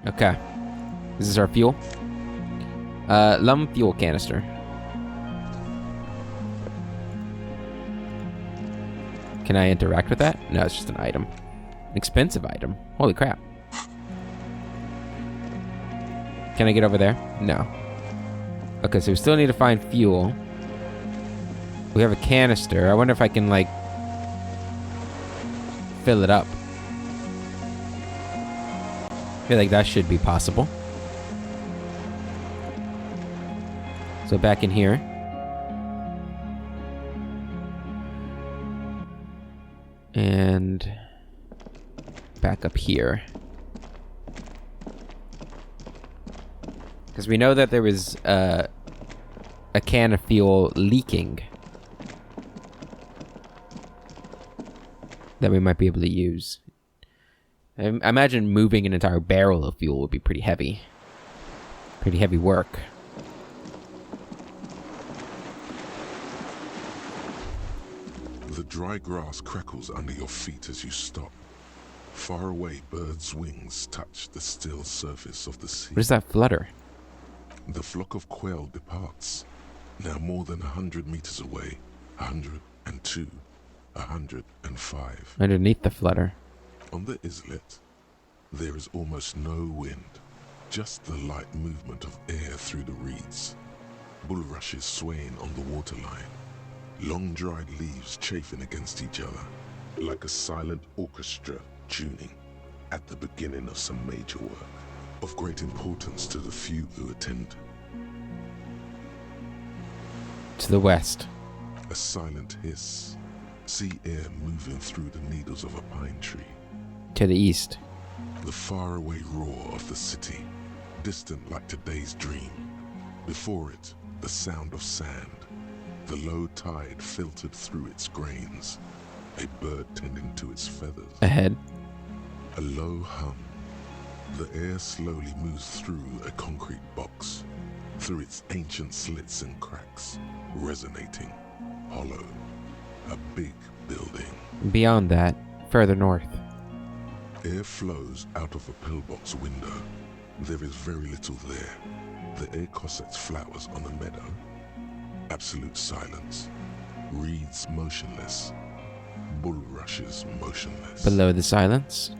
Okay. This is our fuel. Lum fuel canister. Can I interact with that? No, it's just an item. An expensive item. Holy crap. Can I get over there? No. Okay, so we still need to find fuel. We have a canister. I wonder if I can, like, fill it up. I feel like that should be possible. So back in here. And back up here. Because we know that there was a can of fuel leaking that we might be able to use. I imagine moving an entire barrel of fuel would be pretty heavy. Pretty heavy work. The dry grass crackles under your feet as you stop. Far away, birds' wings touch the still surface of the sea. What is that flutter? The flock of quail departs. Now more than 100 meters away. 102, 105. Underneath the flutter. On the islet, there is almost no wind. Just the light movement of air through the reeds. Bulrushes swaying on the waterline. Long dried leaves chafing against each other, like a silent orchestra tuning at the beginning of some major work, of great importance to the few who attend. To the west. A silent hiss, sea air moving through the needles of a pine tree. To the east. The faraway roar of the city, distant like today's dream. Before it, the sound of sand. The low tide filtered through its grains, a bird tending to its feathers. Ahead. A low hum. The air slowly moves through a concrete box, through its ancient slits and cracks, resonating, hollow. A big building. Beyond that, further north. Air flows out of a pillbox window. There is very little there. The air cossets flowers on a meadow. Absolute silence. Reeds motionless. Bulrushes motionless. Below the silence.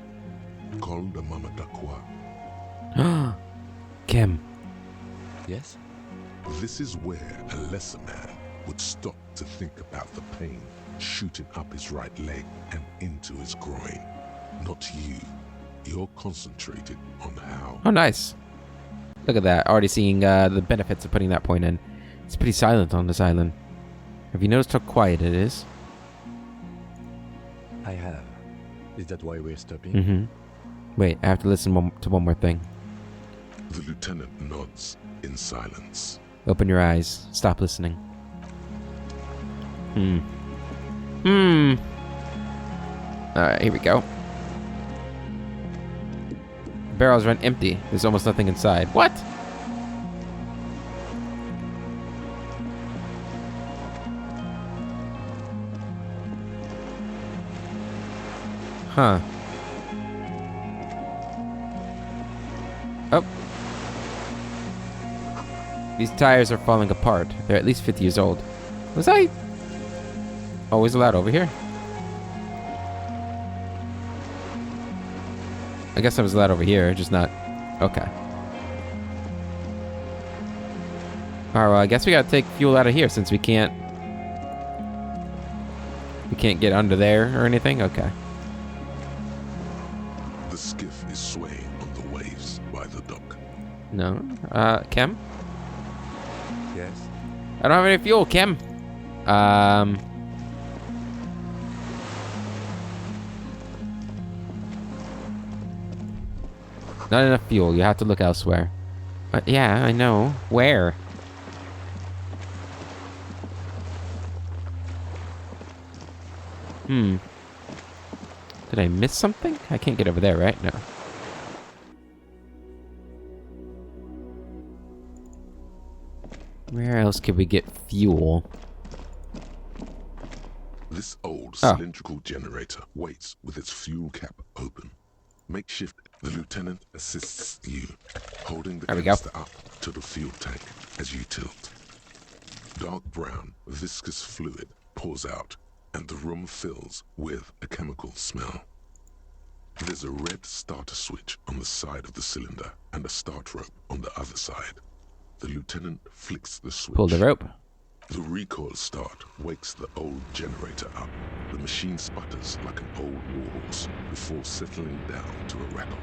Col de Mamadakwa. Kim. Yes? This is where a lesser man would stop to think about the pain shooting up his right leg and into his groin. Not you. You're concentrated on how. Oh, nice. Look at that. Already seeing the benefits of putting that point in. It's pretty silent on this island. Have you noticed how quiet it is? I have. Is that why we're stopping? Mm-hmm. Wait, I have to listen to one more thing. The lieutenant nods in silence. Open your eyes. Stop listening. Alright, here we go. Barrels run empty. There's almost nothing inside. What? Huh. Oh. These tires are falling apart. They're at least 50 years old. Was I always allowed over here? I guess I was allowed over here, just not... Okay. Alright, well, I guess we gotta take fuel out of here since we can't... We can't get under there or anything? Okay. The skiff is swaying on the waves by the dock. No. Kem? Yes? I don't have any fuel, Kem. Not enough fuel. You have to look elsewhere. Yeah, I know. Where? Did I miss something? I can't get over there, right? No. Where else could we get fuel? This old cylindrical generator waits with its fuel cap open. Makeshift The lieutenant assists you, holding the There we go. canister up to the fuel tank as you tilt. Dark brown, viscous fluid pours out, and the room fills with a chemical smell. There's a red starter switch on the side of the cylinder and a start rope on the other side. The lieutenant flicks the switch. Pull the rope. The recoil start wakes the old generator up. The machine sputters like an old warhorse before settling down to a rattle.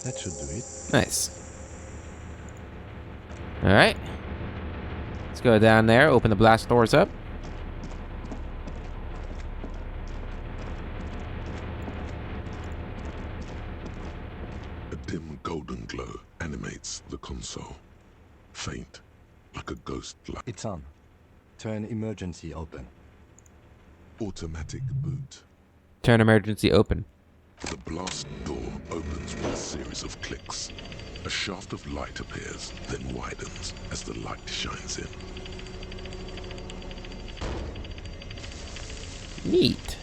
That should do it. Nice. All right. Let's go down there. Open the blast doors up. A dim golden glow animates the console. Faint, like a ghost light. It's on. Turn emergency open. Automatic boot. Turn emergency open. The blast door opens with a series of clicks. A shaft of light appears, then widens as the light shines in. Neat.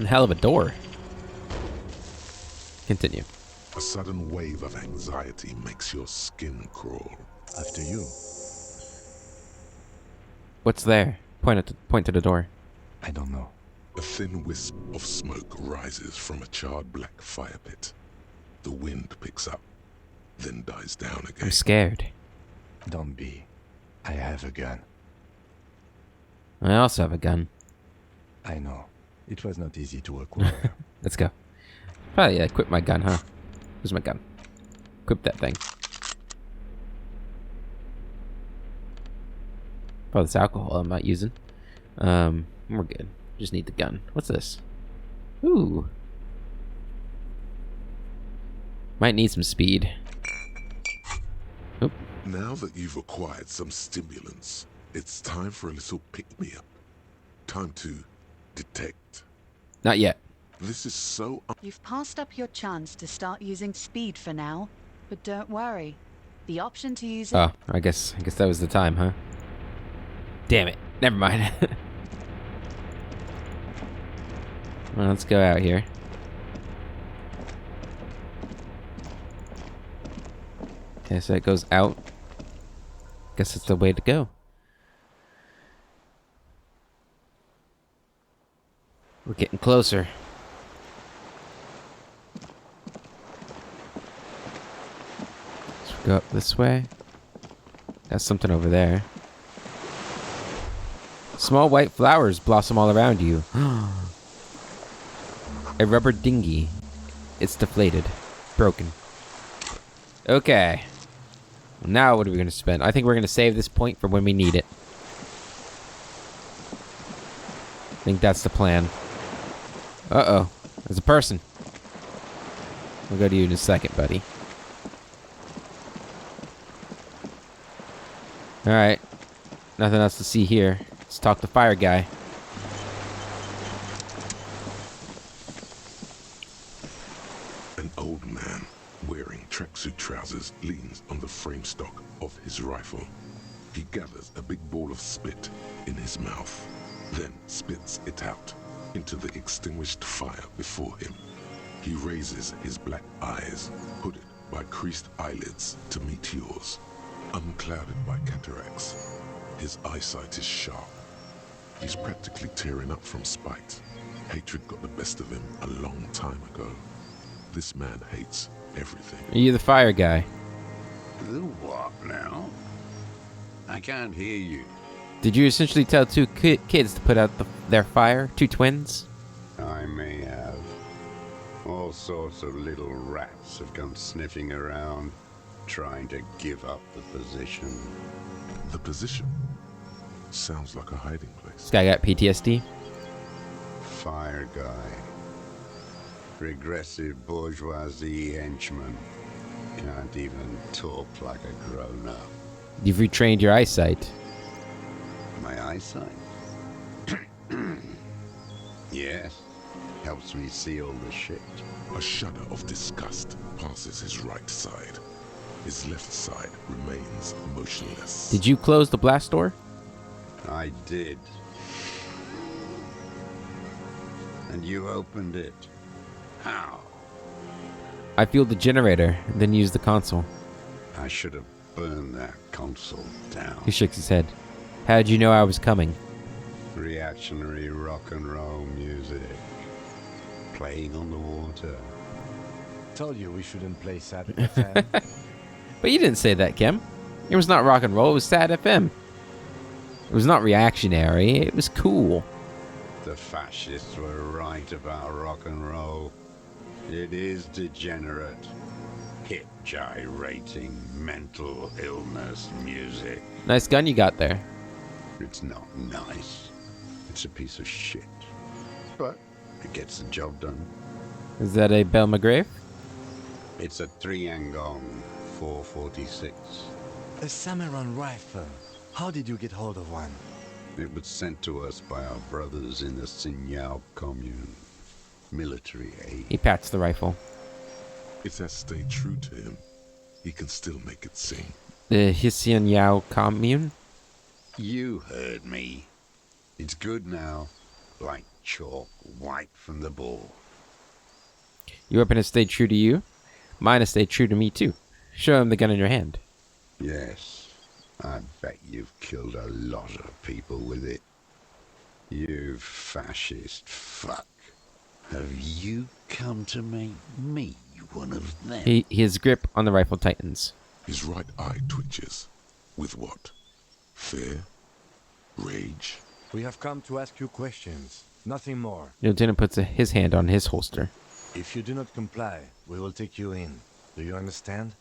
A hell of a door. Continue. A sudden wave of anxiety makes your skin crawl. After you. What's there? Point to the door. I don't know. A thin wisp of smoke rises from a charred black fire pit. The wind picks up, then dies down again. I'm scared. Don't be. I have a gun. I also have a gun. I know. It was not easy to acquire. Let's go. Probably equip my gun, huh? Where's my gun? Equip that thing. Oh, this alcohol I'm not using. We're good. Just need the gun. What's this? Ooh. Might need some speed. Oop. Now that you've acquired some stimulants, it's time for a little pick-me-up. Time to detect. Not yet. This is so You've passed up your chance to start using speed for now, but don't worry. The option to use it... Oh, I guess that was the time, huh? Damn it. Never mind. Well, let's go out here. Okay, so it goes out. Guess it's the way to go. We're getting closer. Let's go up this way. Got something over there. Small white flowers blossom all around you. A rubber dinghy. It's deflated. Broken. Okay. Now what are we going to spend? I think we're going to save this point for when we need it. I think that's the plan. Uh-oh. There's a person. We'll go to you in a second, buddy. Alright. Nothing else to see here. Let's talk to Fire Guy. An old man wearing tracksuit trousers leans on the frame stock of his rifle. He gathers a big ball of spit in his mouth, then spits it out into the extinguished fire before him. He raises his black eyes, hooded by creased eyelids, to meet yours, unclouded by cataracts. His eyesight is sharp. He's practically tearing up from spite. Hatred got the best of him a long time ago. This man hates everything. Are you the Fire Guy? The what now? I can't hear you. Did you essentially tell two kids to put out their fire? Two twins? I may have. All sorts of little rats have come sniffing around, trying to give up the position. The position sounds like a hiding place. This guy got PTSD? Fire guy. Regressive bourgeoisie henchman. Can't even talk like a grown-up. You've retrained your eyesight. My eyesight? Yes. Helps me see all the shit. A shudder of disgust passes his right side. His left side remains motionless. Did you close the blast door? I did. And you opened it. How? I fueled the generator, and then used the console. I should have burned that console down. He shook his head. How'd you know I was coming? Reactionary rock and roll music. Playing on the water. Told you we shouldn't play sad FM. But you didn't say that, Kim. It was not rock and roll, it was sad FM. It was not reactionary, it was cool. The fascists were right about rock and roll. It is degenerate. Hip gyrating mental illness music. Nice gun you got there. It's not nice. It's a piece of shit. But it gets the job done. Is that a Belle McGrave? It's a 3-Angong 446. A Samuran rifle. How did you get hold of one? It was sent to us by our brothers in the Sinyao commune. Military aid. He pats the rifle. If that stayed true to him, he can still make it sing. The Hisian Yao commune? You heard me. It's good now. Like chalk wiped from the board. Your weapon has stayed true to you. Mine has stayed true to me too. Show him the gun in your hand. Yes, I bet you've killed a lot of people with it. You fascist fuck. Have you come to make me one of them? His grip on the rifle tightens. His right eye twitches. With what? Fear? Rage? We have come to ask you questions. Nothing more. The lieutenant puts his hand on his holster. If you do not comply, we will take you in. Do you understand?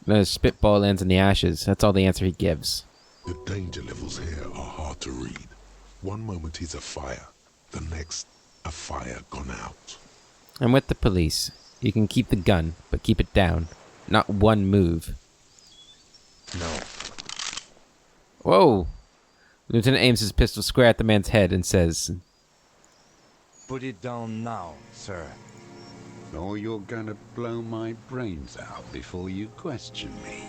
The spitball lands in the ashes. That's all the answer he gives. The danger levels here are hard to read. One moment he's a fire, the next, a fire gone out. I'm with the police. You can keep the gun, but keep it down. Not one move. No. Whoa! The lieutenant aims his pistol square at the man's head and says, Put it down now, sir. Or you're gonna blow my brains out before you question me.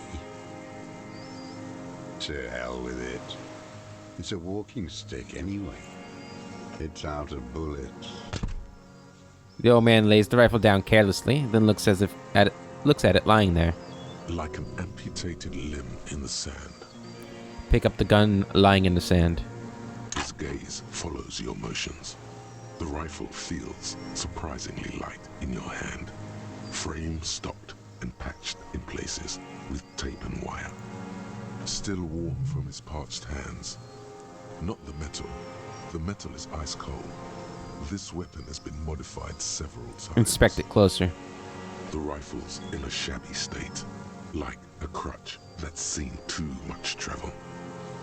To hell with it. It's a walking stick anyway. It's out of bullets. The old man lays the rifle down carelessly, then looks at it lying there. Like an amputated limb in the sand. Pick up the gun lying in the sand. His gaze follows your motions. The rifle feels surprisingly light in your hand. Frame stopped and patched in places with tape and wire. Still warm from his parched hands. Not the metal. The metal is ice cold. This weapon has been modified several times. Inspect it closer. The rifle's in a shabby state, like a crutch that's seen too much travel.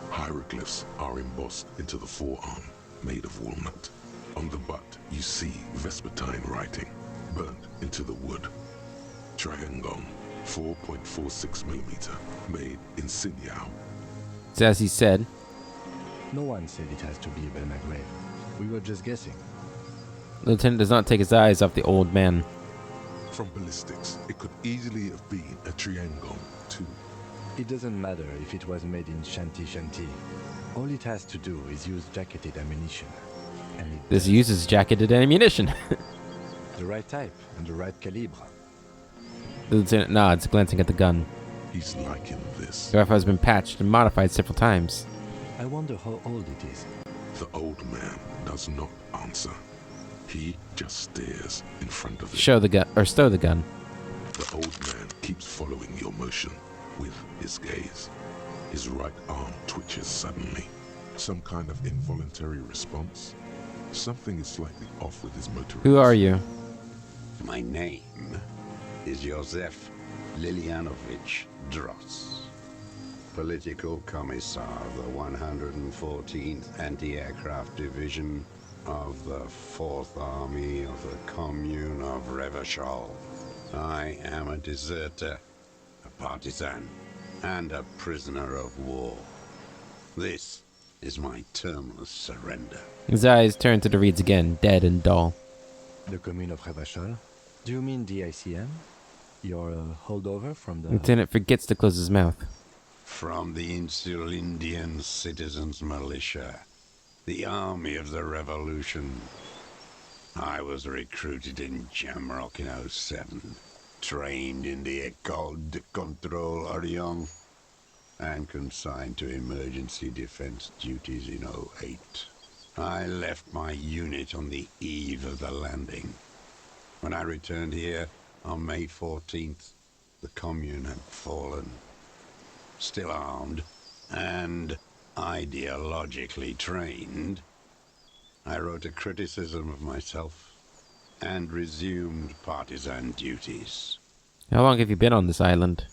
Hieroglyphs are embossed into the forearm, made of walnut. On the butt, you see Vespertine writing, burnt into the wood. Triangong, 4.46mm, made in Sinyao. It's as he said. No one said it has to be Belle McGrave. We were just guessing. The lieutenant does not take his eyes off the old man. From ballistics, it could easily have been a Triangong, too. It doesn't matter if it was made in Shanti. All it has to do is use jacketed ammunition. And it This uses jacketed ammunition. the right type and the right calibre. The lieutenant nods, glancing at the gun. He's liking this. The rifle has been patched and modified several times. I wonder how old it is. The old man does not answer. He just stares in front of it. Show the gun, or stow the gun. The old man keeps following your motion with his gaze. His right arm twitches suddenly. Some kind of involuntary response. Something is slightly off with his motor. Who are you? My name is Josef Lilianovich Dross, Political Commissar of the 114th Anti-Aircraft Division of the 4th Army of the Commune of Revachol. I am a deserter, a partisan, and a prisoner of war. This is my terminal surrender. His eyes turn to the reeds again, dead and dull. The commune of Revachol? Do you mean the ICM? Your holdover from the... The lieutenant forgets to close his mouth. From the Insular Indian Citizens Militia, the Army of the Revolution. I was recruited in Jamrock in '07, trained in the École de Contrôle Orient, and consigned to emergency defense duties in '08. I left my unit on the eve of the landing. When I returned here on May 14th, the Commune had fallen. Still armed and ideologically trained, I wrote a criticism of myself and resumed partisan duties. How long have you been on this island?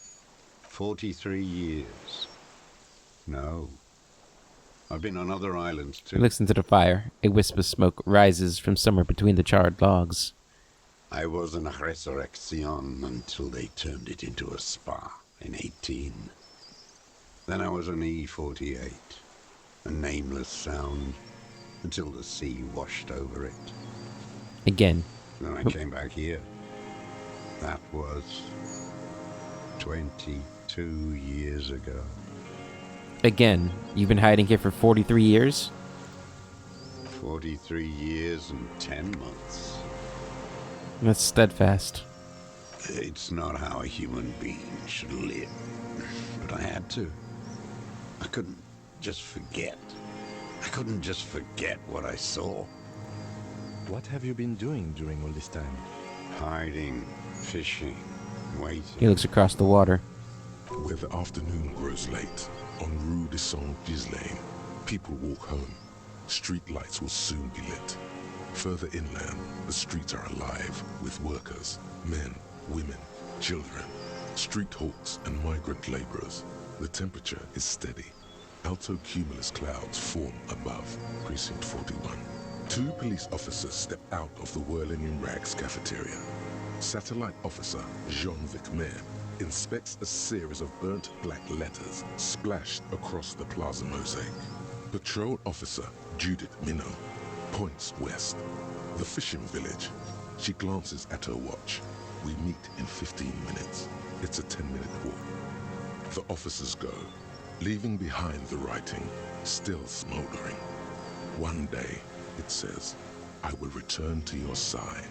43 years. No. I've been on other islands He too. looks into the fire. A wisp of smoke rises from somewhere between the charred logs. I was an Resurrection until they turned it into a spa in '18. Then I was an E-48, a nameless sound, until the sea washed over it. Again. Then I came back here. That was 22 years ago. Again. You've been hiding here for 43 years? 43 years and 10 months. That's steadfast. It's not how a human being should live. But I had to. I couldn't just forget. I couldn't just forget what I saw. What have you been doing during all this time? Hiding, fishing, He waiting. looks across the water. Where the afternoon grows late, on Rue de Saint-Ghislain, people walk home. Street lights will soon be lit. Further inland, the streets are alive with workers, men, women, children, street hawks and migrant laborers. The temperature is steady. Alto cumulus clouds form above Precinct 41. 2 police officers step out of the Whirling in Rags cafeteria. Satellite officer Jean-Vic Maire inspects a series of burnt black letters splashed across the plaza mosaic. Patrol officer Judith Minot points west. The fishing village. She glances at her watch. We meet in 15 minutes. It's a 10-minute walk. The officers go, leaving behind the writing, still smoldering. One day, it says, I will return to your side.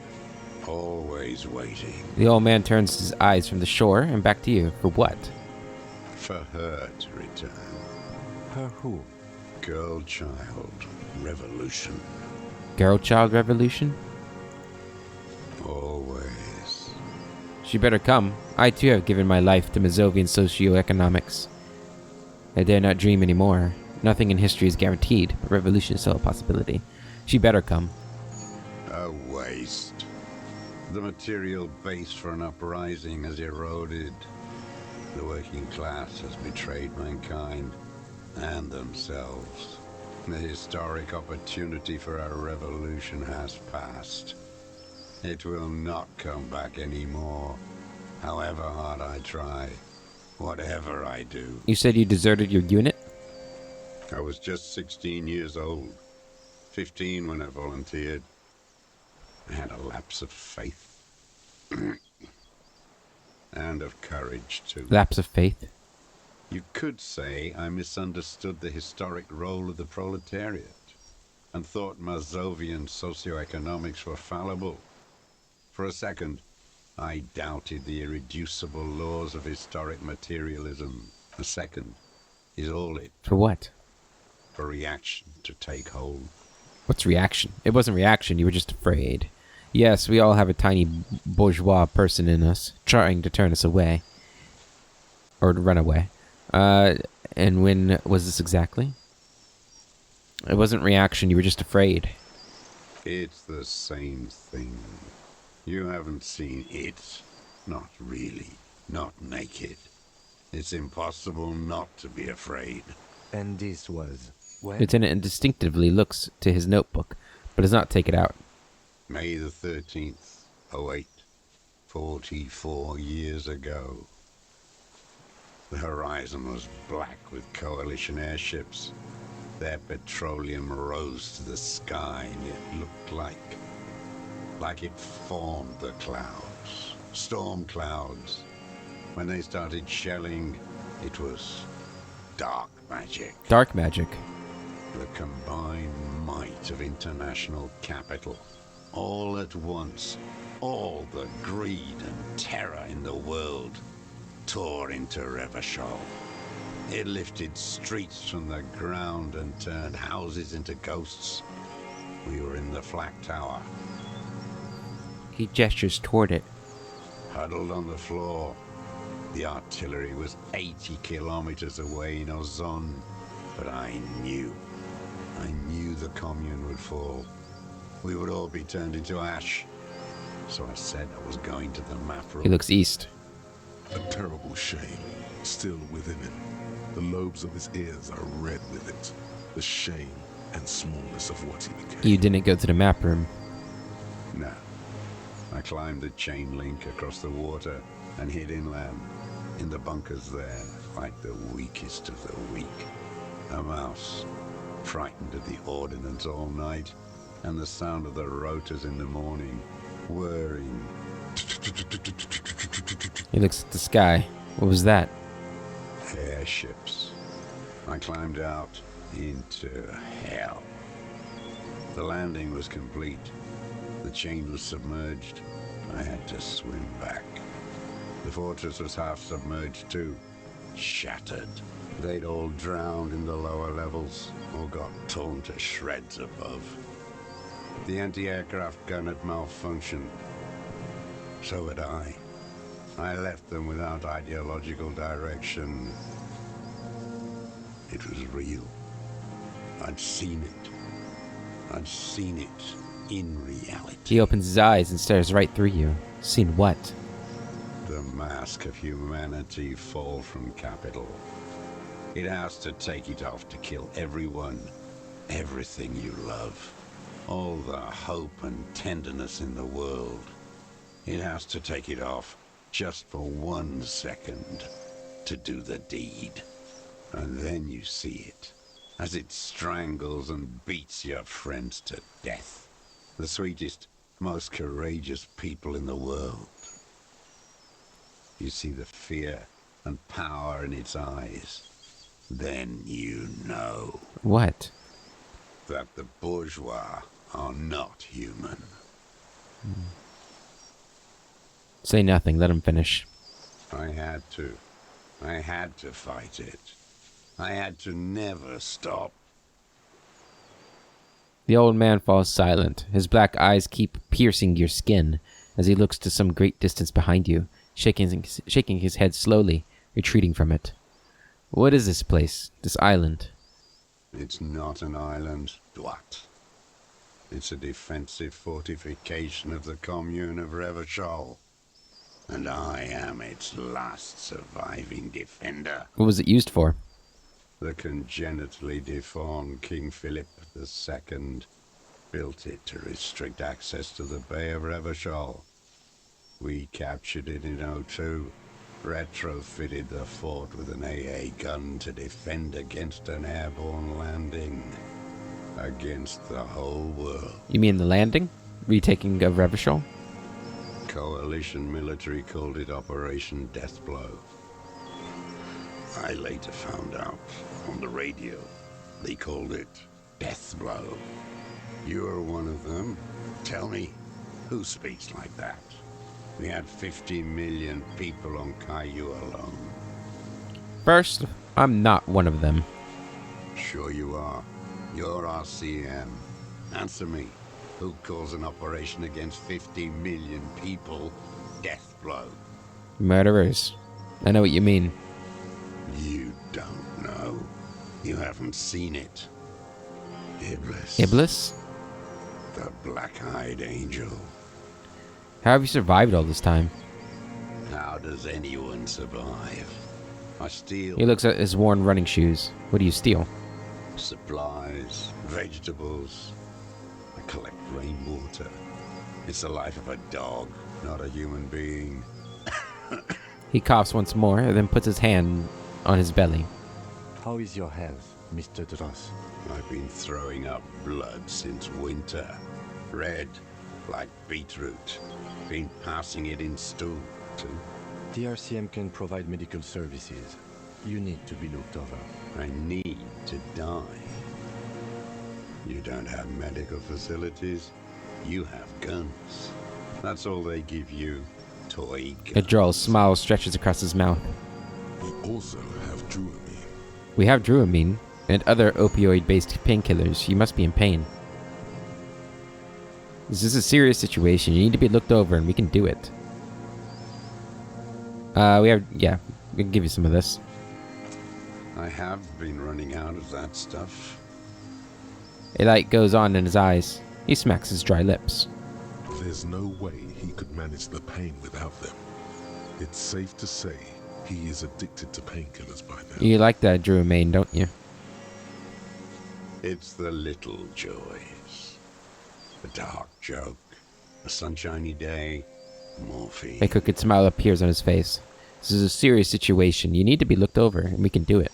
Always waiting. The old man turns his eyes from the shore and back to you. For what? For her to return. Her who? Girl, child, revolution. Girl child revolution? Always. She better come. I too have given my life to Mazovian socioeconomics. I dare not dream anymore. Nothing in history is guaranteed, but revolution is still a possibility. She better come. A waste. The material base for an uprising has eroded. The working class has betrayed mankind and themselves. The historic opportunity for a revolution has passed. It will not come back anymore, however hard I try, whatever I do. You said you deserted your unit? I was just 16 years old, 15 when I volunteered. I had a lapse of faith. And of courage, too. Lapse of faith? You could say I misunderstood the historic role of the proletariat and thought Mazovian socioeconomics were fallible. For a second, I doubted the irreducible laws of historic materialism. A second is all it For what? for reaction to take hold. What's reaction? It wasn't reaction, you were just afraid. Yes, we all have a tiny bourgeois person in us, trying to turn us away. Or to run away. And when was this exactly? It wasn't reaction, you were just afraid. It's the same thing. You haven't seen it. Not really. Not naked. It's impossible not to be afraid. And this was when? Lieutenant instinctively looks to his notebook, but does not take it out. May the 13th, '08. 44 years ago. The horizon was black with coalition airships. Their petroleum rose to the sky and it looked like it formed the clouds. Storm clouds. When they started shelling, it was dark magic. Dark magic. The combined might of international capital. All at once, all the greed and terror in the world tore into Revachol. It lifted streets from the ground and turned houses into ghosts. We were in the flak tower, He gestures toward it. huddled on the floor. The artillery was 80 kilometers away in Ozon, but I knew the commune would fall. We would all be turned into ash. So I said I was going to the map room. He looks east. A terrible shame still within him. The lobes of his ears are red with it. The shame and smallness of what he became. You didn't go to the map room. No. I climbed the chain link across the water and hid inland. In the bunkers there, like the weakest of the weak. A mouse, frightened of the ordnance all night, and the sound of the rotors in the morning, whirring. He looks at the sky. What was that? Airships. I climbed out into hell. The landing was complete. The chain was submerged. I had to swim back. The fortress was half submerged too. Shattered. They'd all drowned in the lower levels, or got torn to shreds above. The anti-aircraft gun had malfunctioned. So had I. I left them without ideological direction. It was real. I'd seen it. I'd seen it in reality. He opens his eyes and stares right through you. Seen what? The mask of humanity fall from capital. It has to take it off to kill everyone, everything you love. All the hope and tenderness in the world. It has to take it off just for 1 second to do the deed. And then you see it, as it strangles and beats your friends to death. The sweetest, most courageous people in the world. You see the fear and power in its eyes. Then you know What? that the bourgeois are not human. Say nothing. Let him finish. I had to. I had to fight it. I had to never stop. The old man falls silent. His black eyes keep piercing your skin as he looks to some great distance behind you, shaking his head slowly, retreating from it. What is this place, this island? It's not an island, Dwat. It's a defensive fortification of the commune of Revachol. And I am its last surviving defender. What was it used for? The congenitally deformed King Philip II built it to restrict access to the Bay of Revachol. We captured it in '02, retrofitted the fort with an AA gun to defend against an airborne landing. Against the whole world. You mean the landing? Retaking of Revachol? Coalition military called it Operation Deathblow. I later found out on the radio they called it Deathblow. You're one of them. Tell me, who speaks like that? We had 50 million people on Caillou alone. First, I'm not one of them. Sure you are. You're RCM. Answer me. Who calls an operation against 50 million people Deathblow? Murderers. I know what you mean. You don't know. You haven't seen it. Iblis. Iblis? The black-eyed angel. How have you survived all this time? How does anyone survive? I steal He looks at his worn running shoes. What do you steal? supplies, vegetables. I collect rainwater. It's the life of a dog, not a human being. He coughs once more, and then puts his hand on his belly. How is your health, Mr. Dross? I've been throwing up blood since winter. Red, like beetroot. Been passing it in stool, too. The RCM can provide medical services. You need to be looked over. I need to die. You don't have medical facilities. You have guns. That's all they give you. Toy guns. A droll smile stretches across his mouth. We also have Druamine. We have Druamine and other opioid-based painkillers. You must be in pain. This is a serious situation. You need to be looked over, and we can do it. Yeah, we can give you some of this. I have been running out of that stuff. A light goes on in his eyes. He smacks his dry lips. There's no way he could manage the pain without them. It's safe to say he is addicted to painkillers by now. You like that Druamine, don't you? It's the little joys. A dark joke, a sunshiny day, morphine. A crooked smile appears on his face. This is a serious situation. You need to be looked over, and we can do it.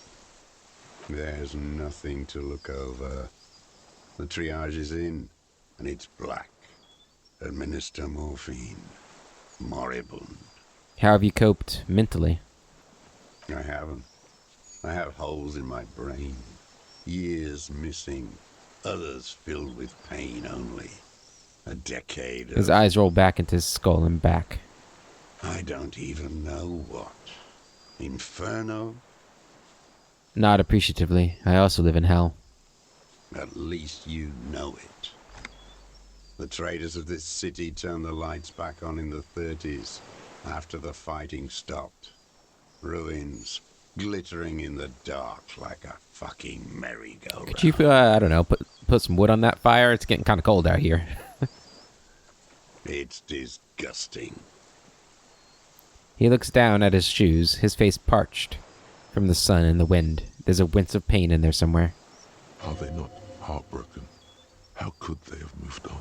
There's nothing to look over. The triage is in, and it's black. Administer morphine. Moribund. How have you coped mentally? I haven't. I have holes in my brain. Years missing. Others filled with pain only. A decade His of... eyes roll back into his skull and back. I don't even know what. Inferno? Not appreciatively. I also live in hell. At least you know it. The traders of this city turned the lights back on in the 30s, after the fighting stopped. Ruins, glittering in the dark like a fucking merry-go-round. Could you, I don't know, put some wood on that fire? It's getting kind of cold out here. It's disgusting. He looks down at his shoes, his face parched from the sun and the wind. There's a wince of pain in there somewhere. Are they not heartbroken? How could they have moved on?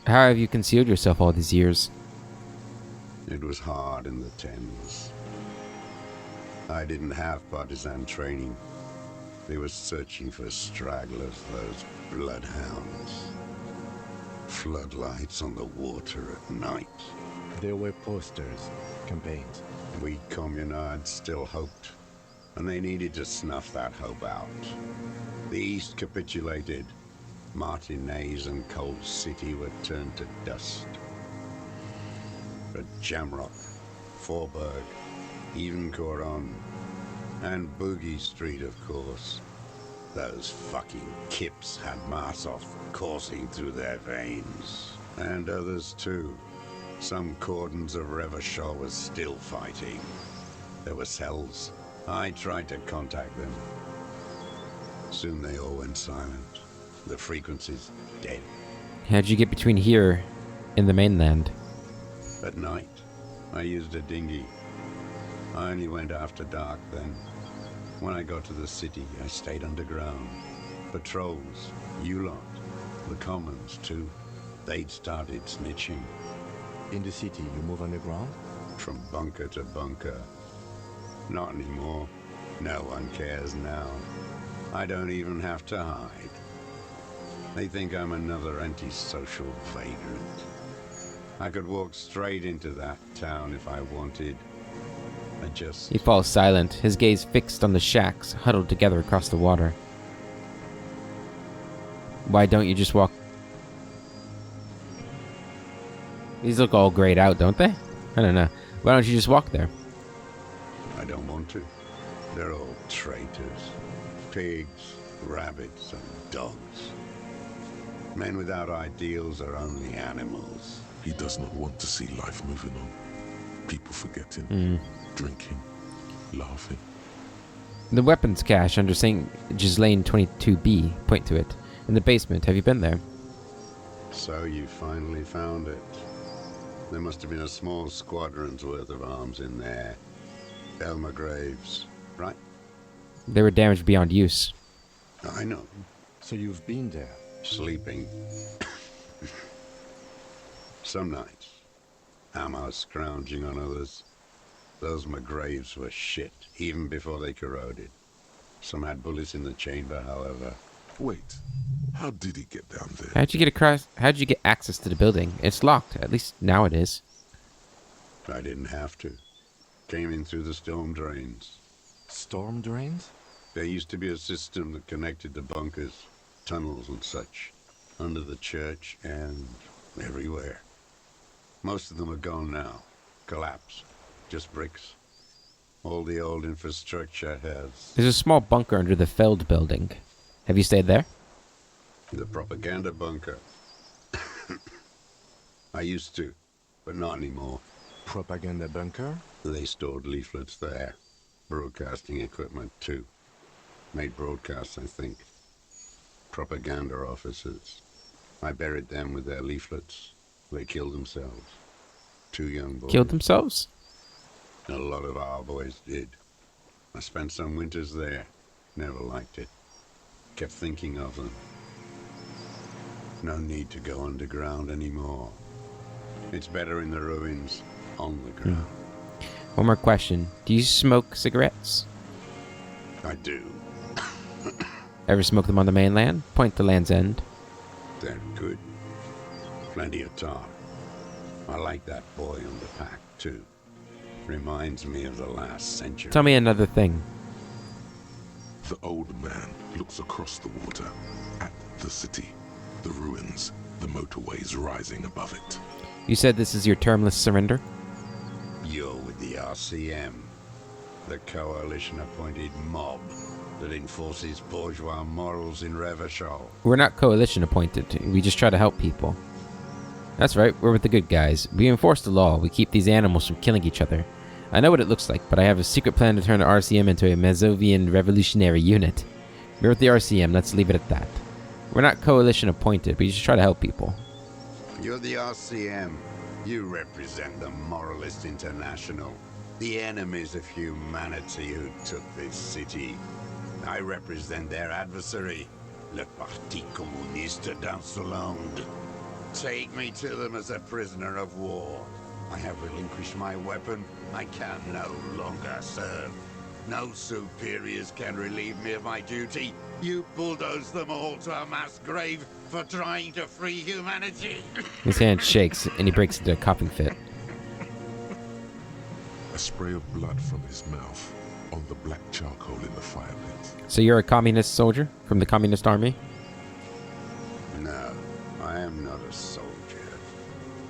How have you concealed yourself all these years? It was hard in the Thames. I didn't have partisan training. They were searching for stragglers, those bloodhounds. Floodlights on the water at night. There were posters, campaigns. We communards still hoped, and they needed to snuff that hope out. The East capitulated. Martinez and Cold City were turned to dust. But Jamrock, Forburg, even Coron, and Boogie Street, of course. Those fucking kips had Marsov coursing through their veins. And others too. Some cordons of Revachol was still fighting. There were cells. I tried to contact them. Soon they all went silent. The frequencies dead. How'd you get between here and the mainland? At night, I used a dinghy. I only went after dark then. When I got to the city, I stayed underground. Patrols, you lot, the commons too. They'd started snitching. In the city, you move underground? From bunker to bunker. Not anymore. No one cares now. I don't even have to hide. They think I'm another antisocial vagrant. I could walk straight into that town if I wanted. I just... He falls silent, his gaze fixed on the shacks huddled together across the water. Why don't you just walk... These look all grayed out, don't they? I don't know. Why don't you just walk there? I don't want to. They're all traitors. Pigs, rabbits, and dogs. Men without ideals are only animals. He does not want to see life moving on. People forgetting, drinking, laughing. The weapons cache under St. Ghislaine 22B. Point to it. In the basement. Have you been there? So you finally found it. There must have been a small squadron's worth of arms in there. Elmer Graves, right? They were damaged beyond use. I know. So you've been there? Sleeping. Some nights. Ammo scrounging on others. Those McGraves were shit, even before they corroded. Some had bullets in the chamber, however. Wait, how did he get down there? How'd you get across? How'd you get access to the building? It's locked. At least now it is. I didn't have to. Came in through the storm drains. Storm drains? There used to be a system that connected the bunkers, tunnels and such, under the church and everywhere. Most of them are gone now. Collapsed. Just bricks. All the old infrastructure has... There's a small bunker under the Feld building. Have you stayed there? The propaganda bunker. I used to, but not anymore. Propaganda bunker? They stored leaflets there. Broadcasting equipment, too. Made broadcasts, I think. Propaganda officers. I buried them with their leaflets. They killed themselves. 2 young boys. Killed themselves? A lot of our boys did. I spent some winters there. Never liked it. Kept thinking of them. No need to go underground anymore. It's better in the ruins, on the ground. One more question. Do you smoke cigarettes? I do. Ever smoke them on the mainland? Point to Land's End. They're good. Plenty of tar. I like that boy on the pack, too. Reminds me of the last century. Tell me another thing. The old man looks across the water at the city, the ruins, the motorways rising above it. You said this is your termless surrender? You're with the RCM, the coalition-appointed mob that enforces bourgeois morals in Revachol. We're not coalition appointed. We just try to help people. That's right, we're with the good guys. We enforce the law. We keep these animals from killing each other. I know what it looks like, but I have a secret plan to turn the RCM into a Mazovian revolutionary unit. We're with the RCM, let's leave it at that. We're not coalition appointed, we just try to help people. You're the RCM. You represent the Moralist International, the enemies of humanity who took this city. I represent their adversary, le Parti Communiste d'Insolande. Take me to them as a prisoner of war. I have relinquished my weapon. I can no longer serve. No superiors can relieve me of my duty. You bulldoze them all to a mass grave for trying to free humanity. His hand shakes, and he breaks into a coughing fit. A spray of blood from his mouth on the black charcoal in the fire pit. So you're a communist soldier from the communist army? No, I am not a soldier.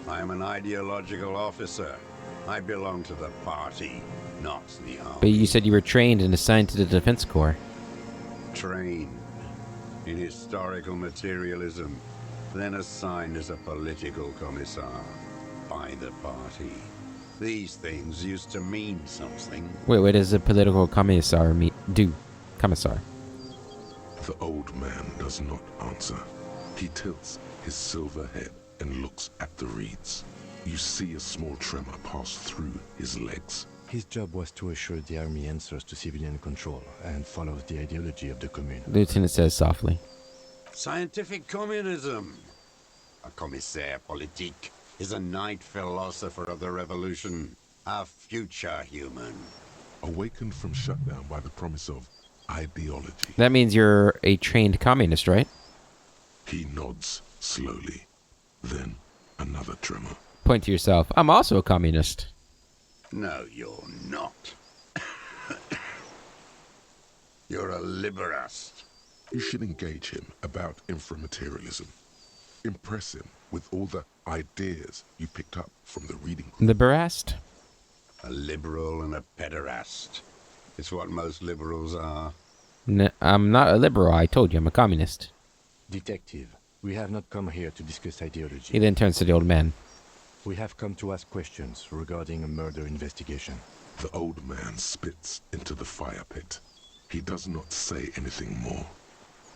I am an ideological officer. I belong to the party, not the army. But you said you were trained and assigned to the Defense Corps. Trained in historical materialism, then assigned as a political commissar by the party. These things used to mean something. Wait, what does a political commissar do? Commissar. The old man does not answer. He tilts his silver head and looks at the reeds. You see a small tremor pass through his legs. His job was to assure the army answers to civilian control and follows the ideology of the Commune. Lieutenant says softly. Scientific communism. A commissaire politique is a night philosopher of the revolution, a future human. Awakened from shutdown by the promise of ideology. That means you're a trained communist, right? He nods slowly. Then another tremor. Point to yourself. I'm also a communist. No, you're not. You're a liberast. You should engage him about inframaterialism. Impress him with all the ideas you picked up from the reading group. Liberast? A liberal and a pederast. It's what most liberals are. I'm not a liberal. I told you I'm a communist. Detective, we have not come here to discuss ideology. He then turns to the old man. We have come to ask questions regarding a murder investigation. The old man spits into the fire pit. He does not say anything more.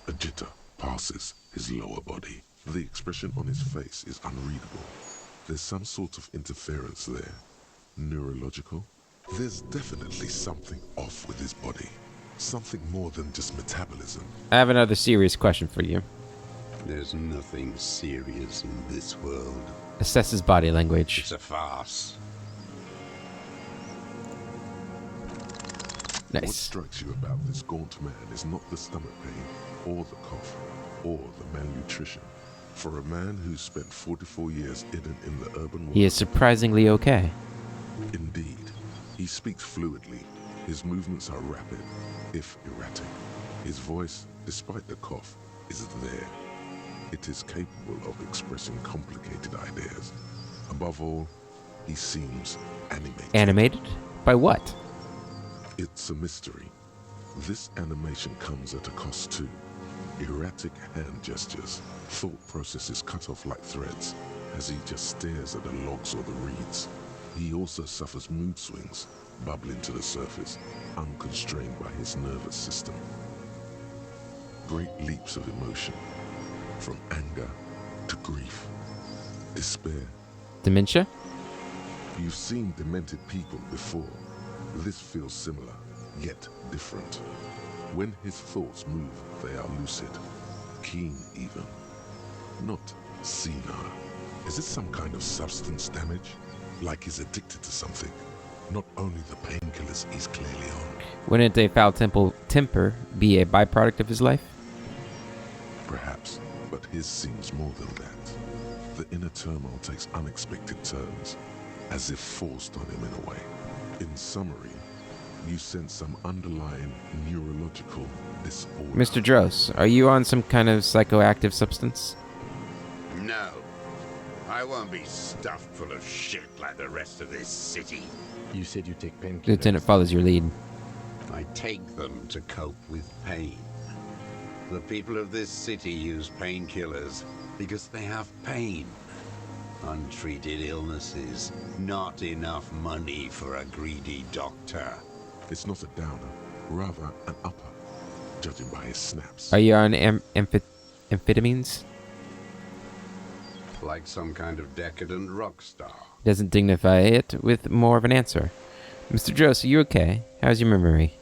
A jitter passes his lower body. The expression on his face is unreadable. There's some sort of interference there. Neurological. There's definitely something off with his body. Something more than just metabolism. I have another serious question for you. There's nothing serious in this world. Assess his body language. It's a farce. What Nice. strikes you about this gaunt man is not the stomach pain, or the cough, or the malnutrition. For a man who's spent 44 years hidden in the urban world, He is surprisingly okay. indeed, he speaks fluidly, His movements are rapid, if erratic. His voice, despite the cough, is there. It is capable of expressing complicated ideas. Above all, he seems animated. Animated? By what? It's a mystery. This animation comes at a cost too. Erratic hand gestures, thought processes cut off like threads, as he just stares at the logs or the reeds. He also suffers mood swings, bubbling to the surface, unconstrained by his nervous system. Great leaps of emotion, from anger to grief, despair. Dementia? You've seen demented people before. This feels similar, yet different. When his thoughts move, they are lucid, keen even, not senile. Is it some kind of substance damage? Like he's addicted to something? Not only the painkillers he's clearly on. Wouldn't a foul temper be a byproduct of his life? Perhaps, but his seems more than that. The inner turmoil takes unexpected turns, as if forced on him in a way. In summary, you sense some underlying neurological disorder. Mr. Dross, are you on some kind of psychoactive substance? No. I won't be stuffed full of shit like the rest of this city. You said you take painkillers. Lieutenant follows your lead. I take them to cope with pain. The people of this city use painkillers because they have pain. Untreated illnesses, not enough money for a greedy doctor. It's not a downer, rather an upper, judging by his snaps. Are you on amphetamines? Like some kind of decadent rock star. Doesn't dignify it with more of an answer. Mr. Dross, are you okay? How's your memory?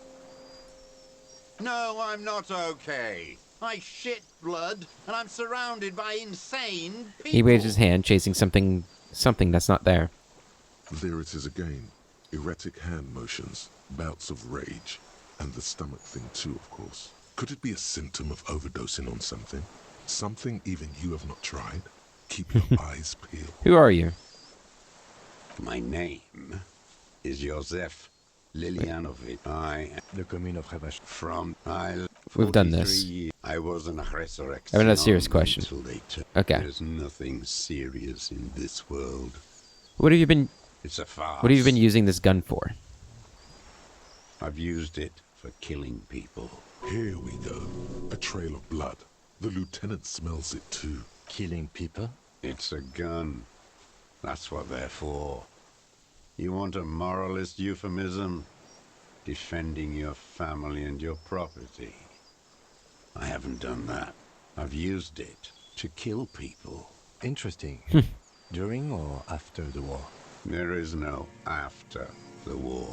No, I'm not okay. I shit blood, and I'm surrounded by insane people. He waves his hand, chasing something that's not there. There it is again. Erratic hand motions, bouts of rage, and the stomach thing too, of course. Could it be a symptom of overdosing on something? Something even you have not tried? Keep your eyes peeled. Who are you? My name is Josef Lilianovic. I am The commune of Revache. from Isle. We've done this. I was an aggressor. I have another serious question. Okay. There's nothing serious in this world. What have you been It's a farce. What have you been using this gun for? I've used it for killing people. Here we go. A trail of blood. The lieutenant smells it too. Killing people? It's a gun. That's what they're for. You want a moralist euphemism? Defending your family and your property. I haven't done that. I've used it to kill people. Interesting. During or after the war? There is no after the war.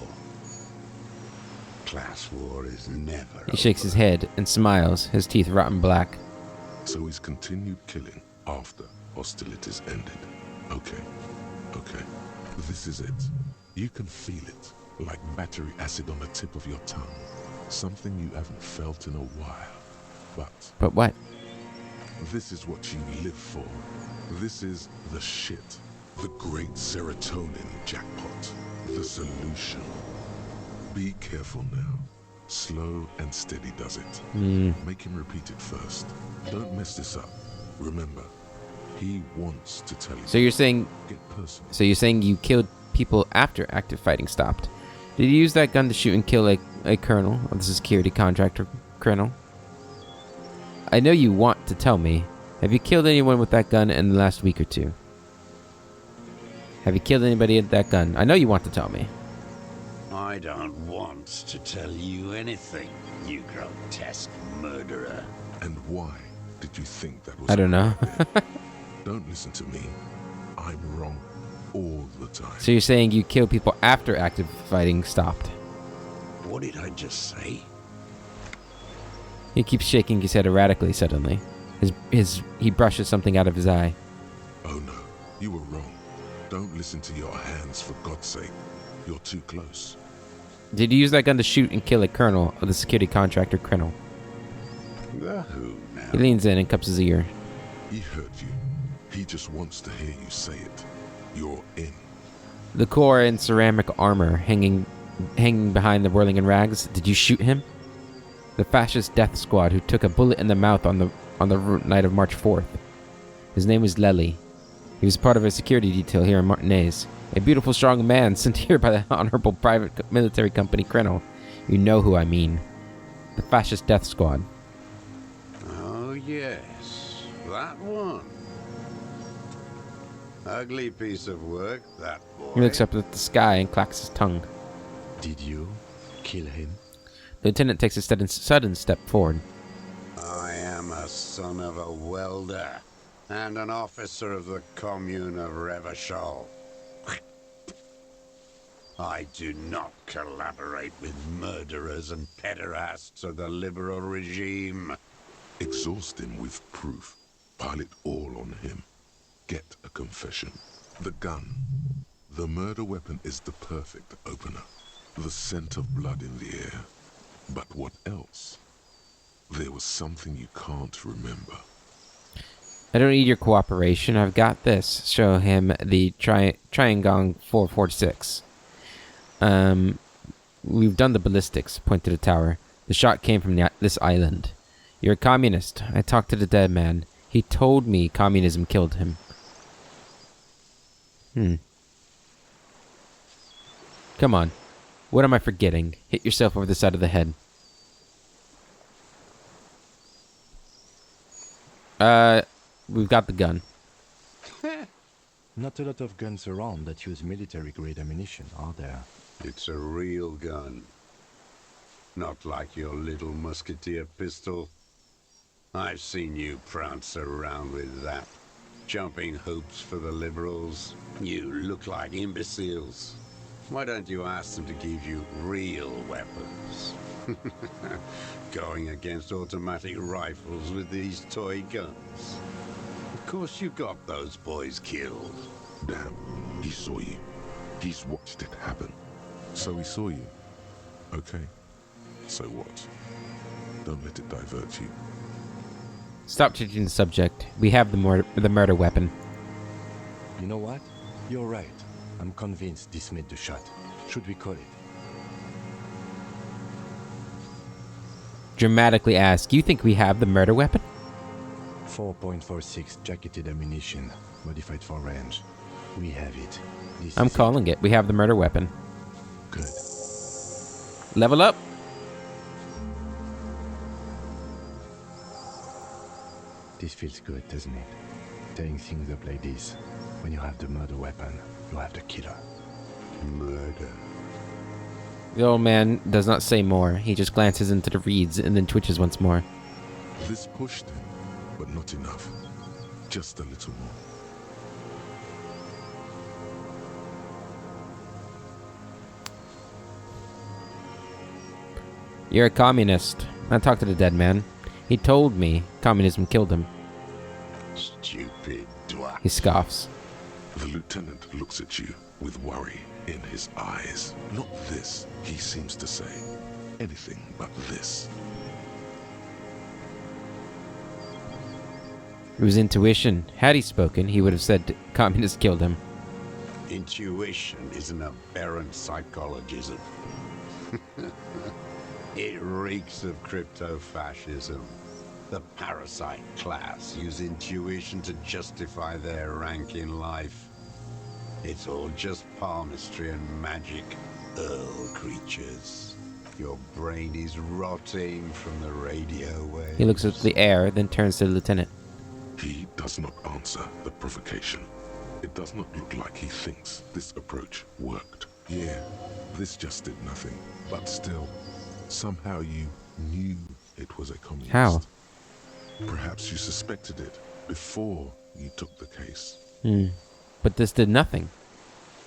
Class war is never He shakes his head and smiles, his teeth rotten black. So he's continued killing after hostilities ended. Okay. This is it. You can feel it, like battery acid on the tip of your tongue. Something you haven't felt in a while. But what? This is what you live for. This is the shit. The great serotonin jackpot. The solution. Be careful now. Slow and steady does it. Make him repeat it first. Don't mess this up. Remember, he wants to tell you. So you're saying Get personal. you killed people after active fighting stopped. Did you use that gun to shoot and kill a colonel of the security contractor colonel? I know you want to tell me. Have you killed anyone with that gun in the last week or two? Have you killed anybody with that gun? I know you want to tell me. I don't want to tell you anything, you grotesque murderer. And why did you think that was I don't know. Don't listen to me. I'm wrong all the time. So you're saying you killed people after active fighting stopped? What did I just say? He keeps shaking his head erratically suddenly. He brushes something out of his eye. Oh no, you were wrong. Don't listen to your hands, for God's sake. You're too close. Did you use that gun to shoot and kill a colonel of the security contractor colonel? The who now? He leans in and cups his ear. He heard you. He just wants to hear you say it. You're in. The core in ceramic armor hanging hanging behind the whirling in rags. Did you shoot him? The fascist death squad who took a bullet in the mouth on the night of March 4th. His name was Lely. He was part of a security detail here in Martinez. A beautiful, strong man sent here by the honorable private military company Colonel. You know who I mean. The fascist death squad. Oh, yes. That one. Ugly piece of work, that boy. He looks up at the sky and clacks his tongue. Did you kill him? The lieutenant takes a sudden step forward. I am a son of a welder and an officer of the commune of Revachol. I do not collaborate with murderers and pederasts of the liberal regime. Exhaust him with proof. Pile it all on him. Get a confession. The gun. The murder weapon is the perfect opener. The scent of blood in the air. But what else? There was something you can't remember. I don't need your cooperation. I've got this. Show him the Triangong 446. We've done the ballistics. Point to the tower. The shot came from this island. You're a communist. I talked to the dead man. He told me communism killed him. Come on. What am I forgetting? Hit yourself over the side of the head. We've got the gun. Not a lot of guns around that use military-grade ammunition, are there? It's a real gun. Not like your little musketeer pistol. I've seen you prance around with that. Jumping hoops for the liberals. You look like imbeciles. Why don't you ask them to give you real weapons? Going against automatic rifles with these toy guns. Of course you got those boys killed. Damn, he saw you. He's watched it happen. So he saw you. Okay. So what? Don't let it divert you. Stop changing the subject. We have the murder weapon. You know what? You're right. I'm convinced this made the shot. Should we call it? Dramatically ask, you think we have the murder weapon? 4.46 jacketed ammunition, modified for range. We have it. I'm calling it. We have the murder weapon. Good. Level up. This feels good, doesn't it? Tearing things up like this. When you have the murder weapon, you have the killer. Murder. The old man does not say more. He just glances into the reeds and then twitches once more. This pushed him, but not enough. Just a little more. You're a communist. I talked to the dead man. He told me communism killed him. Stupid twat. He scoffs. The lieutenant looks at you with worry in his eyes. Not this, he seems to say. Anything but this. It was intuition. Had he spoken, he would have said communists killed him. Intuition is an aberrant psychologism. It reeks of crypto-fascism. The parasite class use intuition to justify their rank in life. It's all just palmistry and magic, Earl creatures. Your brain is rotting from the radio waves. He looks at the air, then turns to the lieutenant. He does not answer the provocation. It does not look like he thinks this approach worked. Yeah, this just did nothing. But still, somehow you knew it was a communist. How? Perhaps you suspected it before you took the case. But this did nothing.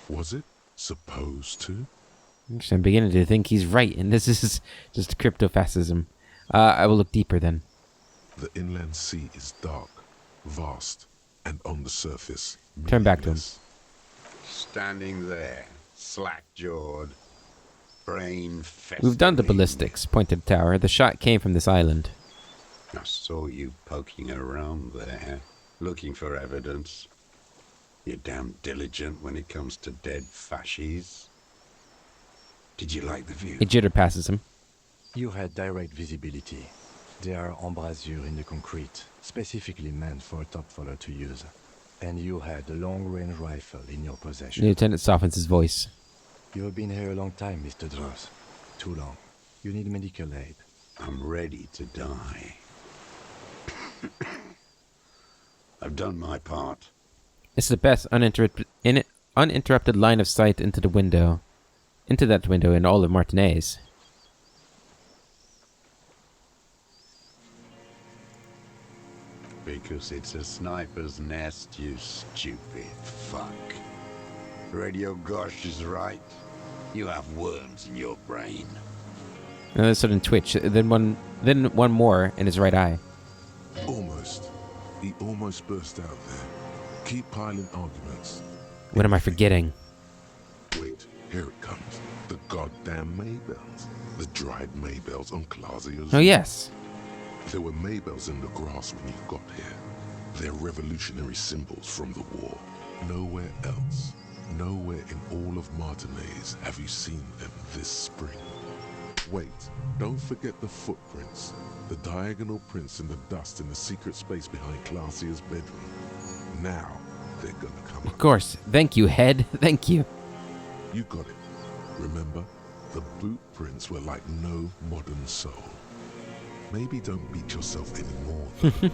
Was it supposed to? Actually, I'm beginning to think he's right, and this is just crypto-fascism. I will look deeper then. The inland sea is dark, vast, and on the surface. Turn back to him. meaningless. Standing there, slack-jawed, brain festering. We've done the ballistics. Point to the tower. The shot came from this island. I saw you poking around there, looking for evidence. You're damn diligent when it comes to dead fascies. Did you like the view? A jitter passes him. You had direct visibility. There are embrasures in the concrete, specifically meant for a top follower to use. And you had a long-range rifle in your The possession. lieutenant softens his voice. You have been here a long time, Mr. Dross. Too long. You need medical aid. I'm ready to die. I've done my part. It's the best uninterrupted line of sight into that window in all of Martinez. Because it's a sniper's nest, you stupid fuck. Radio Gosh is right. You have worms in your brain. Another sudden twitch, then one more in his right eye. Almost. He almost burst out there. Keep piling arguments. What am I forgetting? Wait, here it comes. The goddamn Maybells. The dried Maybells on Clausia's. Oh yes. There were Maybells in the grass when you got here. They're revolutionary symbols from the war. Nowhere else, nowhere in all of Martinez have you seen them this spring. Wait, don't forget the footprints. The diagonal prints in the dust in the secret space behind Clausia's bedroom. Now, they're gonna come Of up. course. Thank you, Head. Thank you. You got it. Remember, the boot prints were like no modern soul. Maybe don't beat yourself anymore, though.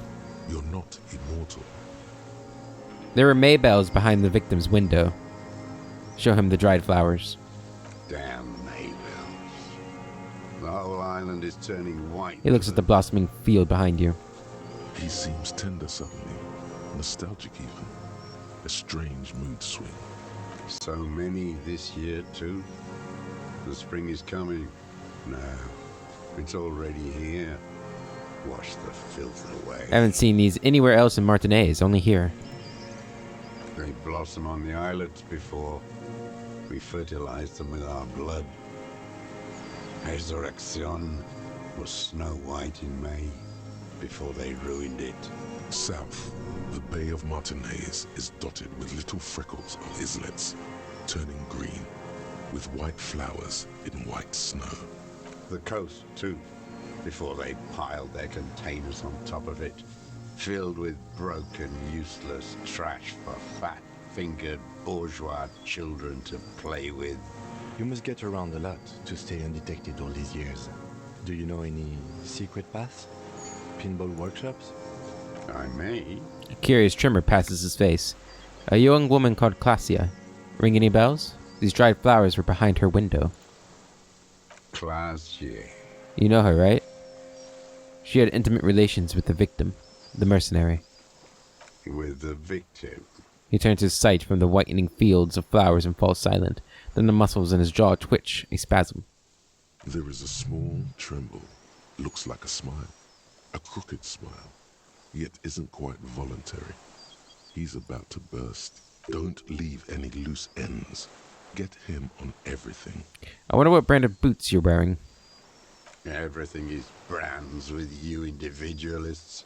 You're not immortal. There were Maybells behind the victim's window. Show him the dried flowers. Damn Maybells. The whole island is turning white. He looks at the blossoming field behind you. He seems tender suddenly, nostalgic even. A strange mood swing. So many this year, too. The spring is coming. No, it's already here. Wash the filth away. I haven't seen these anywhere else in Martinez, only here. They blossom on the islets before we fertilize them with our blood. Resurrection was Snow White in May before they ruined it. South, the Bay of Martinez is dotted with little freckles of islets, turning green, with white flowers in white snow. The coast, too, before they piled their containers on top of it, filled with broken, useless trash for fat-fingered bourgeois children to play with. You must get around a lot to stay undetected all these years. Do you know any secret paths? Pinball workshops? I may. A curious tremor passes his face. A young woman called Clausia. Ring any bells? These dried flowers were behind her window. Clausia. You know her, right? She had intimate relations with the victim, the mercenary. With the victim. He turns his sight from the whitening fields of flowers and falls silent. Then the muscles in his jaw twitch, a spasm. There is a small tremble. Looks like a smile. A crooked smile. Yet isn't quite voluntary. He's about to burst. Don't leave any loose ends. Get him on everything. I wonder what brand of boots you're wearing. Everything is brands with you individualists.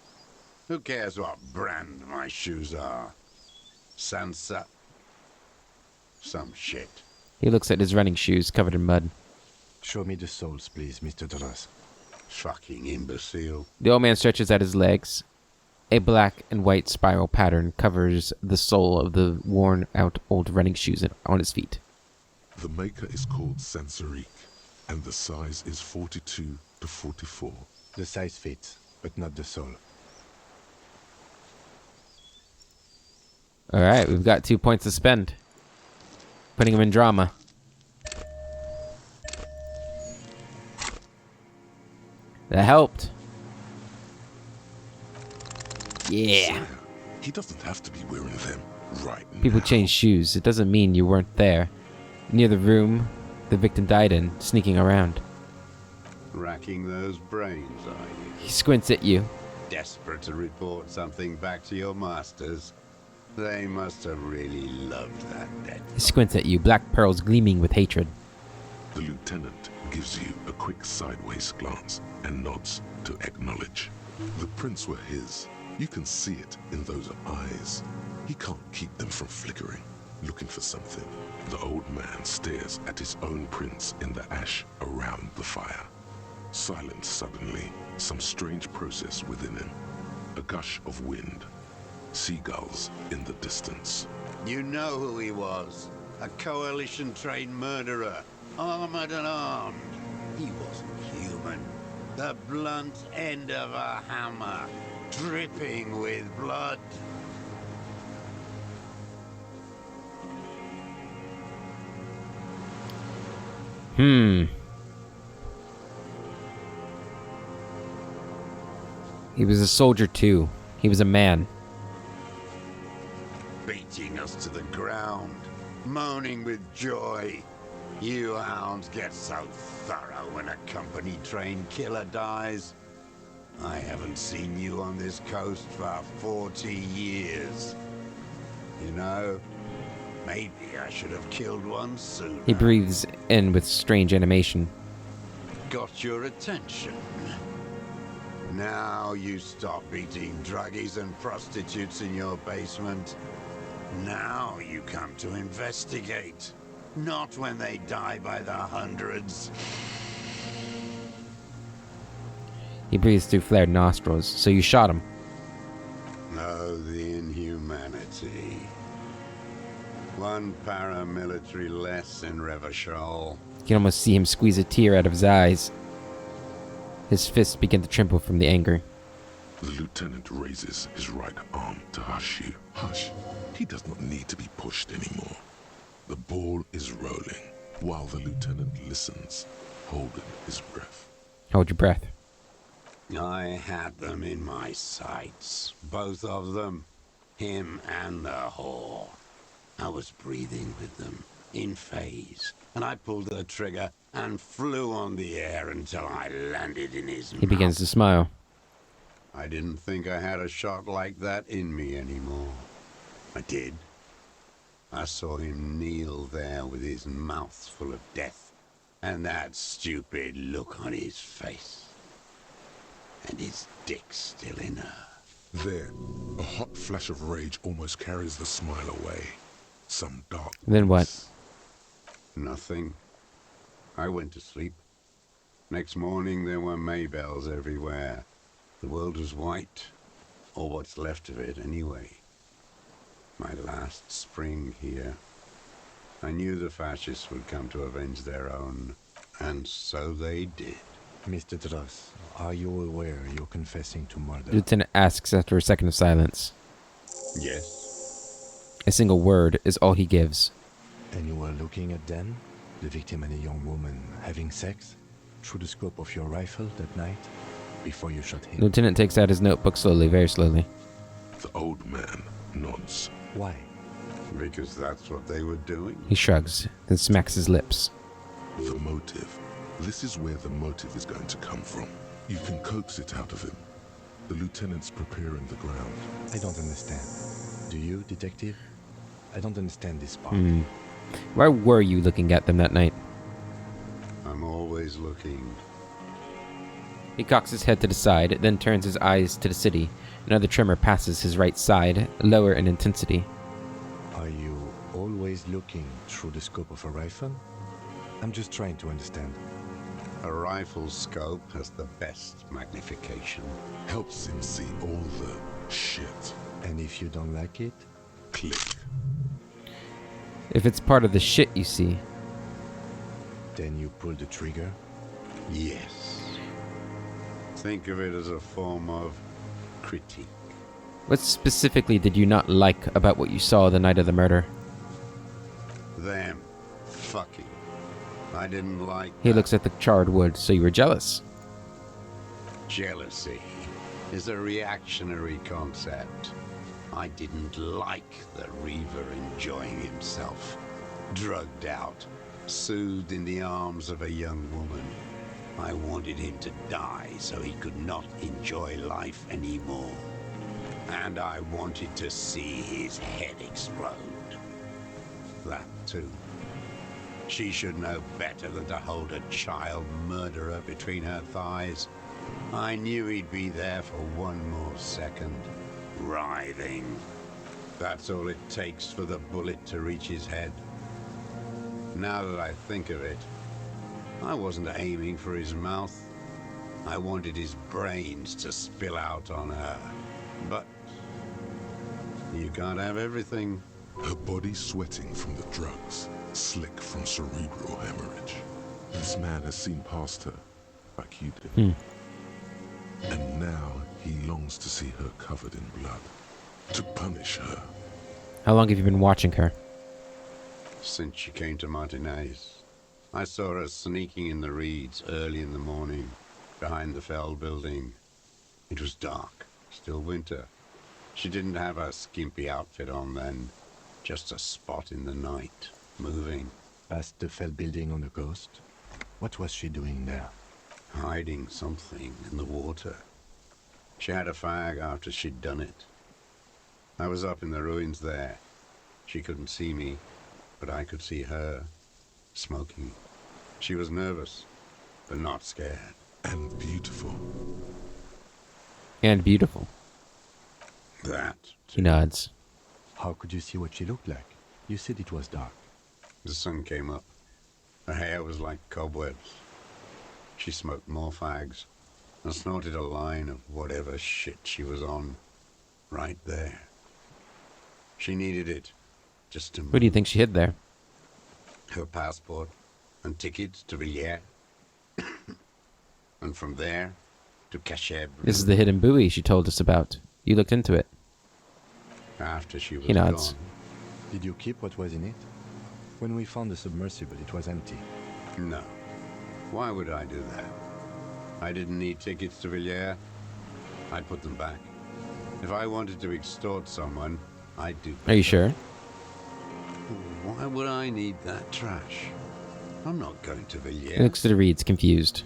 Who cares what brand my shoes are? Sansa? Some shit. He looks at his running shoes covered in mud. Show me the soles, please, Mr. Dross. Fucking imbecile. The old man stretches out his legs. A black and white spiral pattern covers the sole of the worn-out old running shoes on his feet. The maker is called Sansarique, and the size is 42 to 44. The size fits, but not the sole. Alright, we've got 2 points to spend. Putting him in drama. That helped. Yeah. He doesn't have to be wearing them right People now. change shoes. It doesn't mean you weren't there. Near the room the victim died in, sneaking around. Racking those brains, are you? He squints at you. Desperate to report something back to your masters? They must have really loved that dead. He squints at you, black pearls gleaming with hatred. The lieutenant gives you a quick sideways glance and nods to acknowledge. The prints were his. You can see it in those eyes. He can't keep them from flickering. looking for something. The old man stares at his own prints in the ash around the fire. Silent suddenly, some strange process within him. A gush of wind. Seagulls in the distance. You know who he was. A coalition-trained murderer. Armored and armed. He wasn't human. The blunt end of a hammer. Dripping with blood. He was a soldier too. He was a man. Beating us to the ground. Moaning with joy. You hounds get so thorough when a company-trained killer dies. I haven't seen you on this coast for 40 years. You know, maybe I should have killed one sooner. He breathes in with strange animation. Got your attention. Now you stop eating druggies and prostitutes in your basement. Now you come to investigate. Not when they die by the hundreds. He breathes through flared nostrils. So you shot him. Oh, the inhumanity. One paramilitary less in Revachol. You can almost see him squeeze a tear out of his eyes. His fists begin to tremble from the anger. The lieutenant raises his right arm to hush you. Hush. He does not need to be pushed anymore. The ball is rolling, while the lieutenant listens, holding his breath. Hold your breath. I had them in my sights. Both of them. Him and the whore. I was breathing with them, in phase. And I pulled the trigger and flew on the air until I landed in his mouth. He begins to smile. I didn't think I had a shot like that in me anymore. I did. I saw him kneel there with his mouth full of death, and that stupid look on his face. And his dick still in her. Then, a hot flash of rage almost carries the smile away. Some dark... Then what? Nothing. I went to sleep. Next morning there were Maybells everywhere. The world was white, or what's left of it anyway. My last spring here. I knew the fascists would come to avenge their own, and so they did. Mr. Dross, are you aware you're confessing to murder? The lieutenant asks after a second of silence. Yes. A single word is all he gives. And you were looking at them, the victim and a young woman, having sex, through the scope of your rifle that night, before you shot him? The lieutenant takes out his notebook slowly, very slowly. The old man nods. Why? Because that's what they were doing. He shrugs, then smacks his lips. The motive. This is where the motive is going to come from. You can coax it out of him. The lieutenant's preparing the ground. I don't understand. Do you, detective? I don't understand this part. Why were you looking at them that night? I'm always looking. He cocks his head to the side, then turns his eyes to the city. Another tremor passes his right side, lower in intensity. Are you always looking through the scope of a rifle? I'm just trying to understand. A rifle scope has the best magnification. Helps him see all the shit. And if you don't like it? Click. If it's part of the shit you see, Then you pull the trigger? Yes. Think of it as a form of critique. what specifically did you not like about what you saw the night of the murder? Them. Fucking. I didn't like He that. looks at the charred wood, so you were jealous. Jealousy is a reactionary concept. I didn't like the Reaver enjoying himself. Drugged out, soothed in the arms of a young woman. I wanted him to die so he could not enjoy life anymore. And I wanted to see his head explode. That too. She should know better than to hold a child murderer between her thighs. I knew he'd be there for one more second, writhing. That's all it takes for the bullet to reach his head. Now that I think of it, I wasn't aiming for his mouth. I wanted his brains to spill out on her. But you can't have everything. Her body sweating from the drugs, slick from cerebral hemorrhage. This man has seen past her, like you did. And now he longs to see her covered in blood, to punish her. How long have you been watching her? Since she came to Martinez, I saw her sneaking in the reeds early in the morning, behind the Fell building. It was dark, still winter. She didn't have her skimpy outfit on then, just a spot in the night, moving. Past the Fell building on the coast? What was she doing there? Hiding something in the water. She had a fag after she'd done it. I was up in the ruins there. She couldn't see me, but I could see her, smoking. She was nervous, but not scared. And beautiful. And beautiful. That, He nods. How could you see what she looked like? You said it was dark. the sun came up. Her hair was like cobwebs. She smoked more fags and snorted a line of whatever shit she was on, right there. She needed it, just to move. What do you think she hid there? Her passport and tickets to Villiers. And from there to Cachet. This is the hidden buoy she told us about. You looked into it. After she was He nods. gone. Did you keep what was in it? When we found the submersible, it was empty. No. Why would I do that? I didn't need tickets to Villiers. I'd put them back. If I wanted to extort someone, I'd do that. Are you sure? Why would I need that trash? I'm not going to He Villiers. looks at the reeds, confused.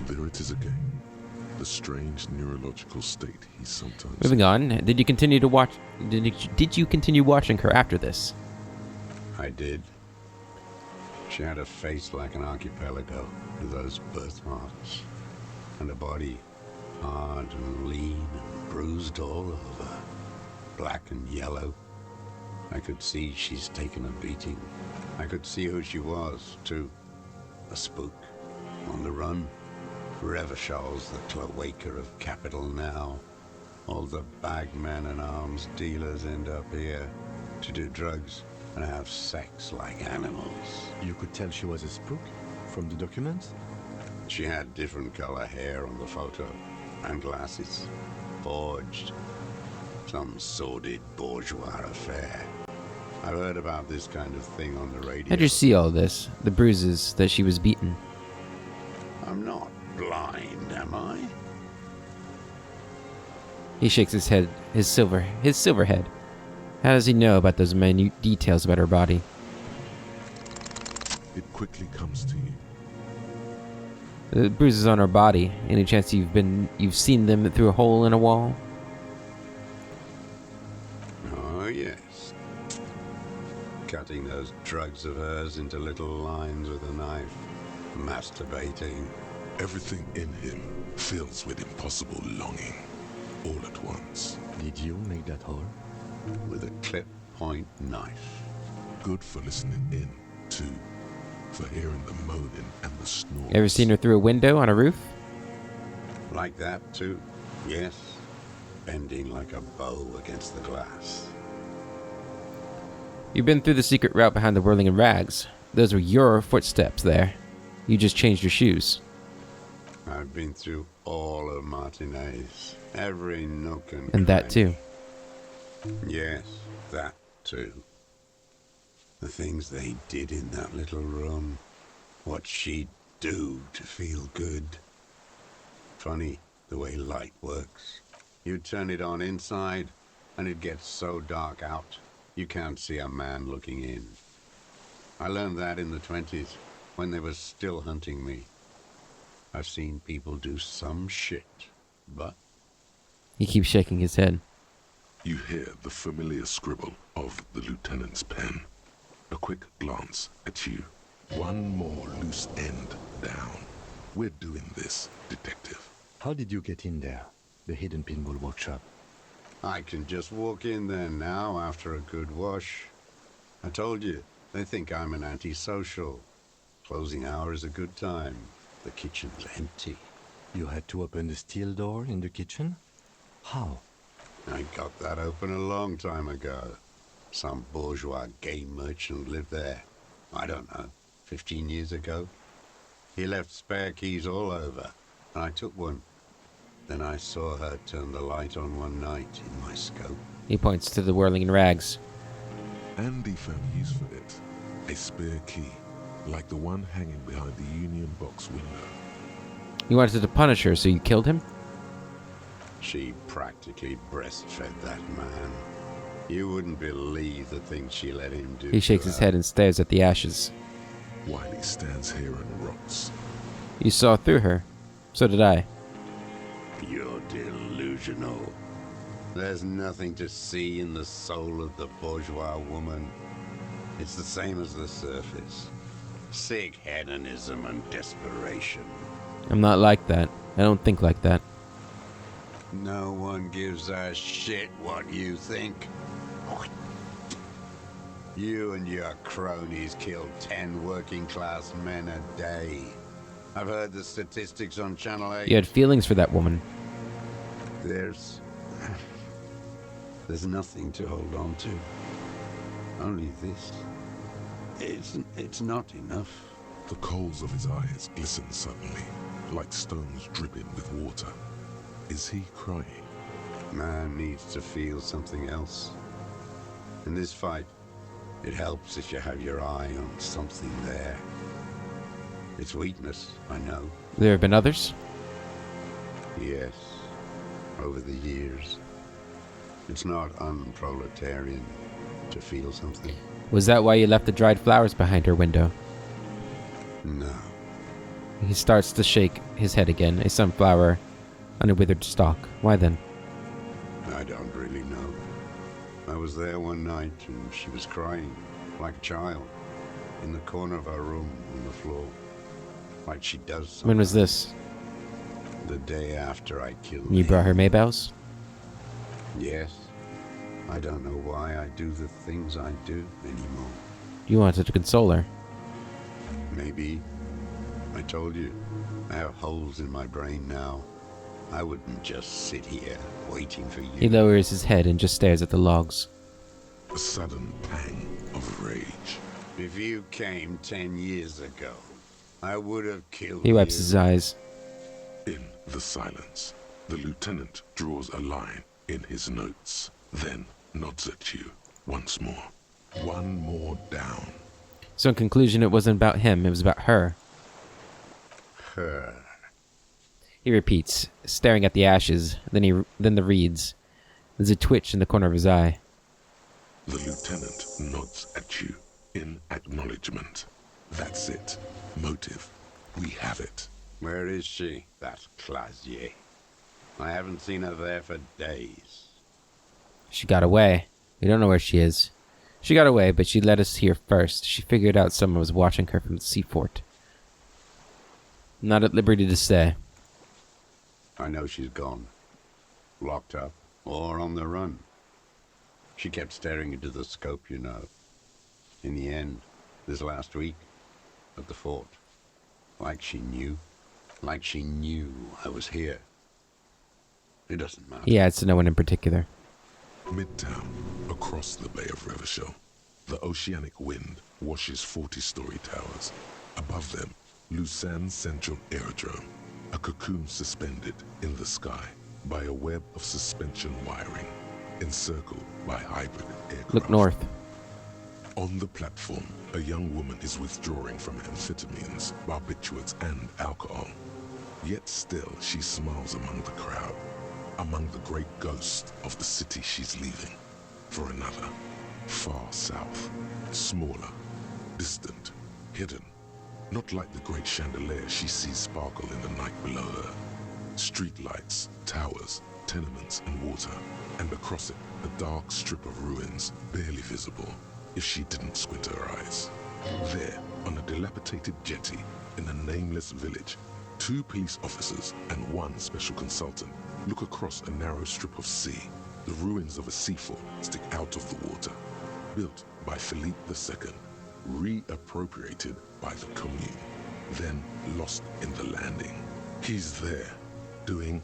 There it is again. The strange neurological state he sometimes... Moving on, did you continue to watch? Did you continue watching her after this? I did. She had a face like an archipelago with those birthmarks, and a body hard and lean and bruised all over, black and yellow. I could see she's taken a beating. I could see who she was, too. A spook, on the run. Revachol's the cloaca of capital now. All the bagmen and arms dealers end up here to do drugs and have sex like animals. You could tell she was a spook from the documents? She had different color hair on the photo, and glasses. Forged. Some sordid bourgeois affair. I've heard about this kind of thing on the radio. How'd you see all this? The bruises that she was beaten. I'm not blind, am I? He shakes his head, his silver head. How does he know about those minute details about her body? It quickly comes to you. The bruises on her body. Any chance you've seen them through a hole in a wall? Oh, yes. Cutting those drugs of hers into little lines with a knife. Masturbating. Everything in him fills with impossible longing, all at once. Did you make that hole? With a clip point knife. Good for listening in, too. For hearing the moaning and the snoring. Ever seen her through a window on a roof? Like that, too. Yes. Bending like a bow against the glass. You've been through the secret route behind the whirling in rags. Those were your footsteps there. You just changed your shoes. I've been through all of Martinez. Every nook and And that cranny. too. Yes, that too. The things they did in that little room. What she'd do to feel good. Funny the way light works. You turn it on inside, and it gets so dark out, you can't see a man looking in. I learned that in the 20s, when they were still hunting me. I've seen people do some shit, but... He keeps shaking his head. You hear the familiar scribble of the lieutenant's pen. A quick glance at you. One more loose end down. We're doing this, detective. How did you get in there? The hidden pinball workshop. I can just walk in there now after a good wash. I told you, they think I'm an antisocial. Closing hour is a good time. The kitchen's empty. You had to open the steel door in the kitchen? How? I got that open a long time ago. Some bourgeois game merchant lived there. I don't know, 15 years ago. He left spare keys all over, and I took one. Then I saw her turn the light on one night in my scope. He points to the whirling rags. Andy found use for it. A spare key, like the one hanging behind the Union Box window. You wanted to punish her, so you killed him? She practically breastfed that man. You wouldn't believe the things she let him do. He shakes to his her. head and stares at the ashes. While he stands here and rots. You saw through her. So did I. You're delusional. There's nothing to see in the soul of the bourgeois woman. It's the same as the surface. Sick hedonism and desperation. I'm not like that. I don't think like that. No one gives a shit what you think. You and your cronies kill 10 working-class men a day. I've heard the statistics on Channel 8. You had feelings for that woman. There's nothing to hold on to. Only this. It's not enough. The coals of his eyes glisten suddenly, like stones dripping with water. Is he crying? Man needs to feel something else. In this fight, it helps if you have your eye on something there. It's weakness, I know. There have been others? Yes, over the years. It's not unproletarian to feel something. Was that why you left the dried flowers behind her window? No. He starts to shake his head again. A sunflower on a withered stalk. Why then? I don't really know. I was there one night and she was crying, like a child, in the corner of our room on the floor. Like she does something. When was this? The day after I killed You him. brought her Maybells? Yes. I don't know why I do the things I do anymore. You wanted to console her. Maybe. I told you. I have holes in my brain now. I wouldn't just sit here waiting for you. He lowers his head and just stares at the logs. A sudden pang of rage. If you came 10 years ago, I would have killed He wipes you. his eyes. In the silence, the lieutenant draws a line in his notes, then nods at you once more. One more down. So in conclusion, it wasn't about him, it was about her. Her. He repeats, staring at the ashes, then the reeds. There's a twitch in the corner of his eye. The lieutenant nods at you in acknowledgement. That's it. Motive. We have it. Where is she? That Clasier. I haven't seen her there for days. She got away. We don't know where she is. She got away, but she let us here first. She figured out someone was watching her from the seafort. Not at liberty to say. I know she's gone. Locked up or on the run. She kept staring into the scope, you know. In the end, this last week, at the fort. Like she knew. Like she knew I was here. It doesn't matter. He adds to no one in particular. Midtown, across the Bay of Revachol, the oceanic wind washes 40-story towers. Above them, Lausanne Central Aerodrome, a cocoon suspended in the sky by a web of suspension wiring, encircled by hybrid aircraft. Look north. On the platform, a young woman is withdrawing from amphetamines, barbiturates, and alcohol. Yet still, she smiles among the crowd, among the great ghosts of the city she's leaving, for another, far south, smaller, distant, hidden, not like the great chandelier she sees sparkle in the night below her. Streetlights, towers, tenements, and water, and across it, a dark strip of ruins, barely visible, if she didn't squint her eyes. There, on a dilapidated jetty, in a nameless village, 2 police officers and 1 special consultant look across a narrow strip of sea, The ruins of a sea fort stick out of the water, built by Philippe II, reappropriated by the Commune, then lost in the landing. He's there, doing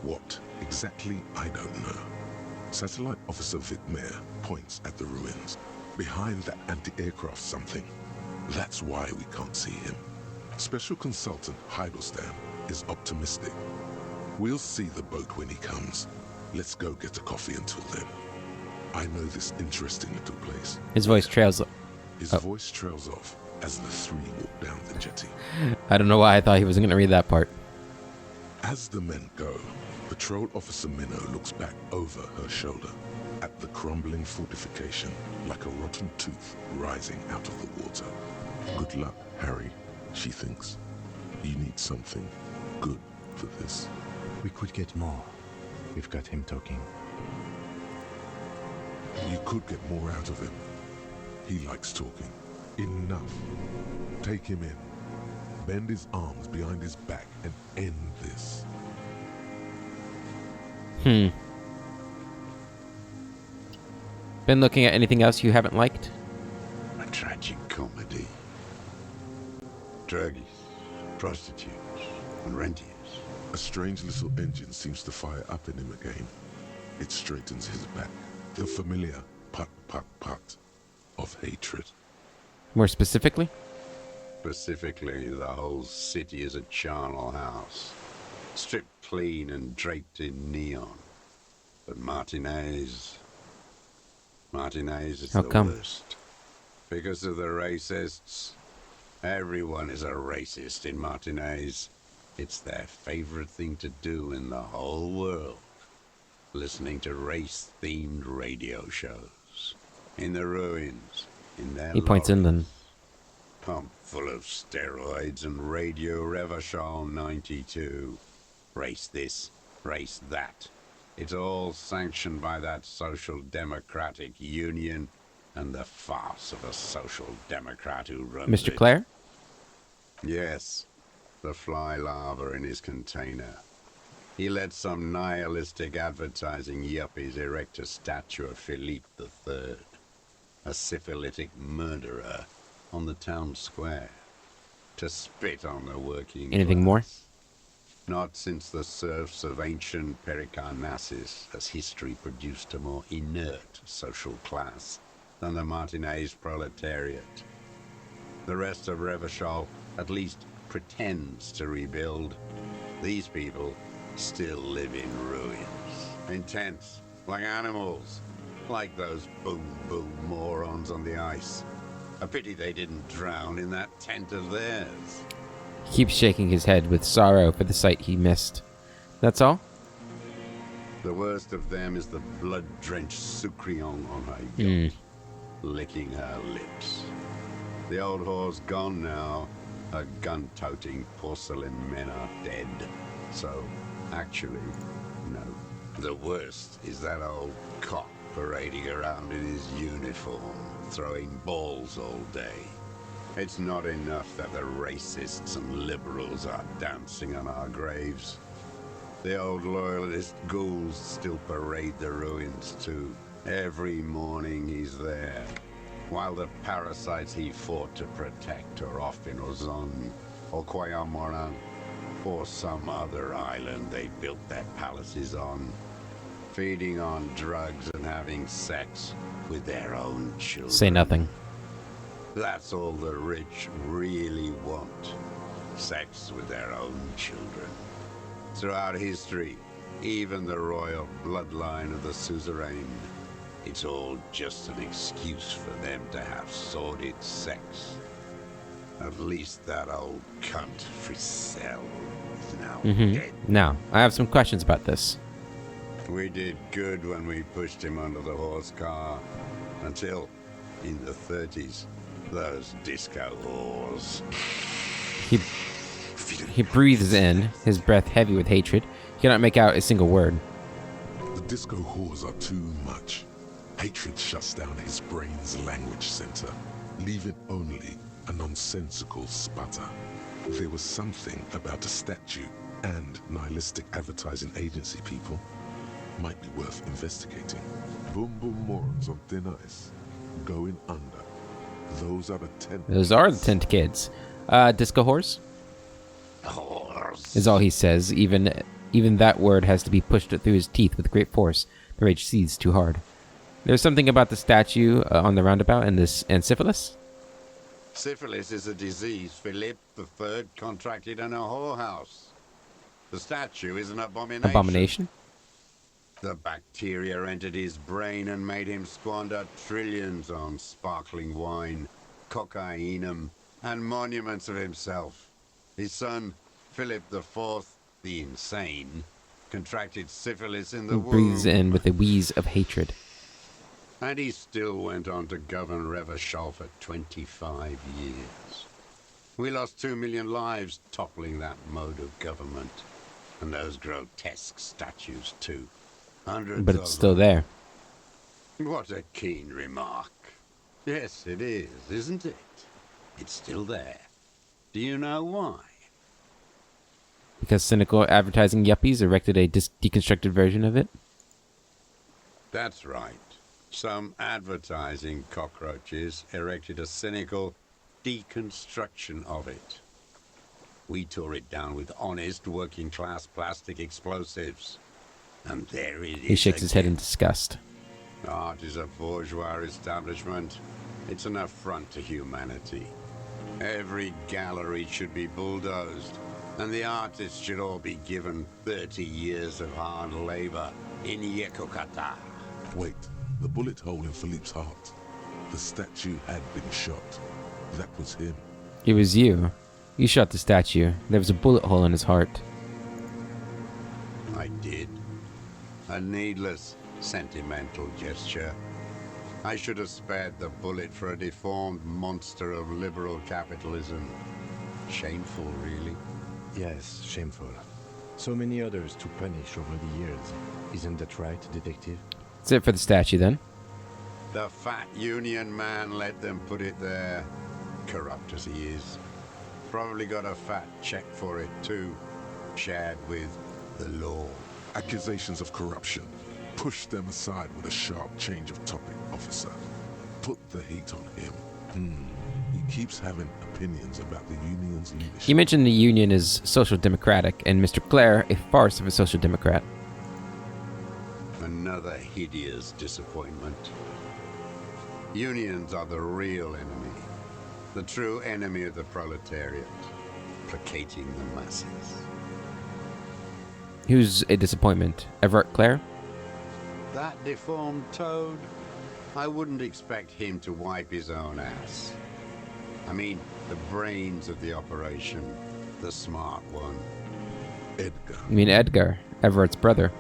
what exactly I don't know. Satellite Officer Vitmer points at the ruins, behind that anti-aircraft something. That's why we can't see him. Special Consultant Heidelstam is optimistic. We'll see the boat when he comes. Let's go get a coffee until then. I know this interesting little place. His voice trails. His voice trails off as the three walk down the jetty. I don't know why I thought he wasn't going to read that part. As the men go, Patrol Officer Minnow looks back over her shoulder at the crumbling fortification like a rotten tooth rising out of the water. Good luck, Harry, she thinks. You need something good for this. We could get more. We've got him talking. You could get more out of him. He likes talking. Enough. Take him in. Bend his arms behind his back and end this. Been looking at anything else you haven't liked? A tragic comedy. Druggies, prostitutes, and rentiers. A strange little engine seems to fire up in him again. It straightens his back. The familiar put, put, put of hatred. More specifically? Specifically, the whole city is a charnel house. Stripped clean and draped in neon. But Martinez is How the come? worst. Because of the racists. Everyone is a racist in Martinez. It's their favorite thing to do in the whole world. Listening to race-themed radio shows. In the ruins. In their He points in then. Pumped full of steroids and Radio Revachol 92. Race this, race that. It's all sanctioned by that Social Democratic Union and the farce of a Social Democrat who runs Mr. it. Clare? Yes, the fly larva in his container. He let some nihilistic advertising yuppies erect a statue of Philippe III, a syphilitic murderer, on the town square, to spit on the working Anything more? class. Not since the serfs of ancient Pericarnassus has history produced a more inert social class than the Martinez proletariat. The rest of Revachol at least pretends to rebuild. These people still live in ruins, in tents, like animals, like those boom-boom morons on the ice. A pity they didn't drown in that tent of theirs. He keeps shaking his head with sorrow for the sight he missed. That's all? The worst of them is the blood-drenched Sucrion on her yacht, licking her lips. The old whore's gone now. Her gun-toting porcelain men are dead. So, actually, no. The worst is that old cock parading around in his uniform, throwing balls all day. It's not enough that the racists and liberals are dancing on our graves. The old loyalist ghouls still parade the ruins too. Every morning he's there, while the parasites he fought to protect are off in Ozon, or Quayamoran, or some other island they built their palaces on, feeding on drugs and having sex with their own children. Say nothing. That's all the rich really want. Sex with their own children. Throughout history, even the royal bloodline of the suzerain, it's all just an excuse for them to have sordid sex. At least that old cunt Frisell is now dead. Now, I have some questions about this. We did good when we pushed him under the horse car. Until, in the 30s, those disco whores. He breathes in, his breath heavy with hatred. He cannot make out a single word. The disco whores are too much. Hatred shuts down his brain's language center, leaving only a nonsensical sputter. There was something about a statue and nihilistic advertising agency people. Might be worth investigating. Boom boom morons on thin ice. Going under. Those are the tent. Those are the tent kids. Disco horse? Horse. Is all he says. Even that word has to be pushed through his teeth with great force. The rage seized too hard. There's something about the statue on the roundabout and syphilis? Syphilis is a disease Philip III contracted in a whorehouse. The statue is an abomination. Abomination? The bacteria entered his brain and made him squander trillions on sparkling wine, cocainum, and monuments of himself. His son, Philip IV, the insane, contracted syphilis in the womb. Breathes in with a wheeze of hatred. And he still went on to govern Revachol for 25 years. We lost 2 million lives toppling that mode of government. And those grotesque statues, too. Hundreds But of it's still them. there. What a keen remark. Yes, it is, isn't it? It's still there. Do you know why? Because cynical advertising yuppies erected a deconstructed version of it? That's right. Some advertising cockroaches erected a cynical deconstruction of it. We tore it down with honest working-class plastic explosives. And there it is. He shakes his head in again. disgust. Art is a bourgeois establishment. It's an affront to humanity. Every gallery should be bulldozed, and the artists should all be given 30 years of hard labor in Yekokata. Wait, the bullet hole in Philippe's heart. The statue had been shot. That was him. It was you. You shot the statue. There was a bullet hole in his heart. I did. A needless, sentimental gesture. I should have spared the bullet for a deformed monster of liberal capitalism. Shameful, really. Yes, shameful. So many others to punish over the years. Isn't that right, detective? That's it for the statue, then. The fat union man let them put it there. Corrupt as he is. Probably got a fat check for it, too. Shared with the law. Accusations of corruption. Push them aside with a sharp change of topic, officer. Put the heat on him. He keeps having opinions about the union's leadership. You mentioned the union is social democratic, and Mr. Clare a farce of a social democrat. Another hideous disappointment. Unions are the real enemy. The true enemy of the proletariat. Placating the masses. Who's a disappointment? Everett Clare? That deformed toad? I wouldn't expect him to wipe his own ass. I mean, the brains of the operation. The smart one. Edgar. You mean Edgar, Everett's brother.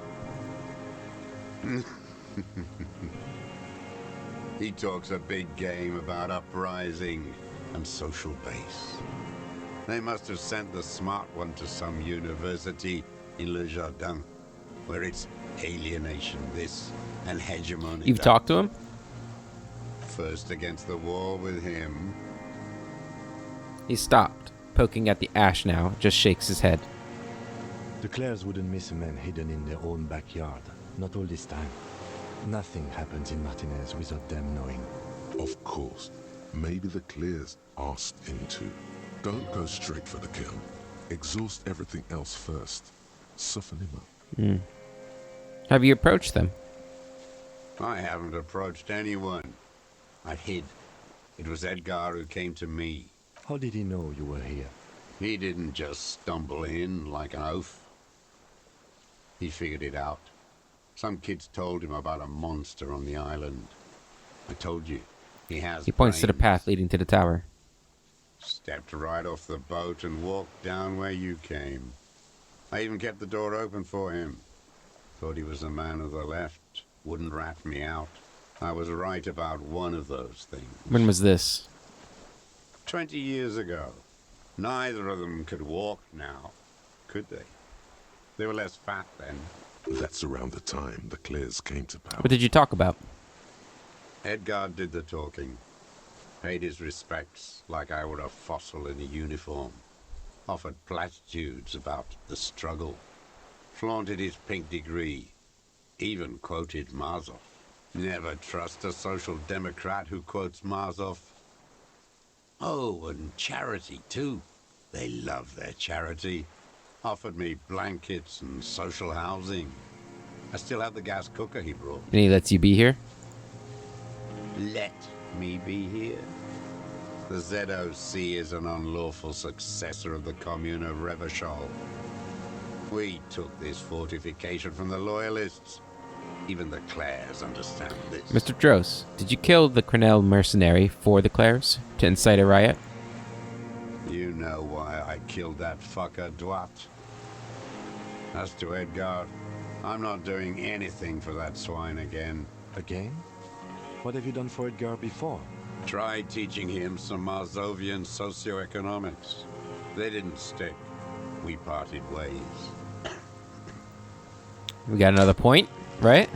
He talks a big game about uprising and social base. They must have sent the smart one to some university in Le Jardin, where it's alienation this and hegemony You've that. talked to him? First against the wall with him. He stopped, poking at the ash now, just shakes his head. The Clares wouldn't miss a man hidden in their own backyard. Not all this time. Nothing happens in Martinez without them knowing. Of course. Maybe the Clears asked him to. Don't go straight for the kill. Exhaust everything else first. Soften him up. Have you approached them? I haven't approached anyone. I hid. It was Edgar who came to me. How did he know you were here? He didn't just stumble in like an oaf. He figured it out. Some kids told him about a monster on the island. I told you, he has He points to the brains. path leading to the tower. Stepped right off the boat and walked down where you came. I even kept the door open for him. Thought he was a man of the left. Wouldn't rat me out. I was right about one of those things. When was this? 20 years ago. Neither of them could walk now, could they? They were less fat then. That's around the time the Clears came to power. What did you talk about? Edgar did the talking. Paid his respects like I were a fossil in a uniform. Offered platitudes about the struggle. Flaunted his pink degree. Even quoted Marzov. Never trust a social democrat who quotes Marzov. Oh, and charity too. They love their charity. Offered me blankets and social housing. I still have the gas cooker he brought. And he lets you be here? Let me be here. The ZOC is an unlawful successor of the Commune of Revachol. We took this fortification from the Loyalists. Even the Clares understand this. Mr. Dross, did you kill the Crenel mercenary for the Clares to incite a riot? You know why I killed that fucker, Dwat. As to Edgar, I'm not doing anything for that swine again. Again? What have you done for Edgar before? Tried teaching him some Marzovian socioeconomics. They didn't stick. We parted ways. We got another point, right?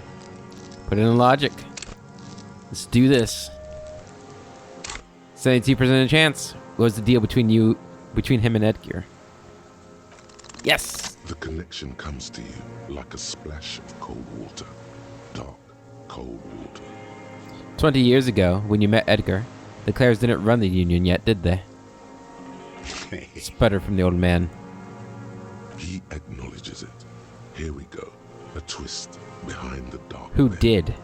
Put it in logic. Let's do this. 72% chance. What was the deal between him and Edgar? Yes! The connection comes to you like a splash of cold water. Dark, cold water. 20 years ago, when you met Edgar, the Clares didn't run the Union yet, did they? Sputter from the old man. He acknowledges it. Here we go. A twist behind the dark. Who veil. did?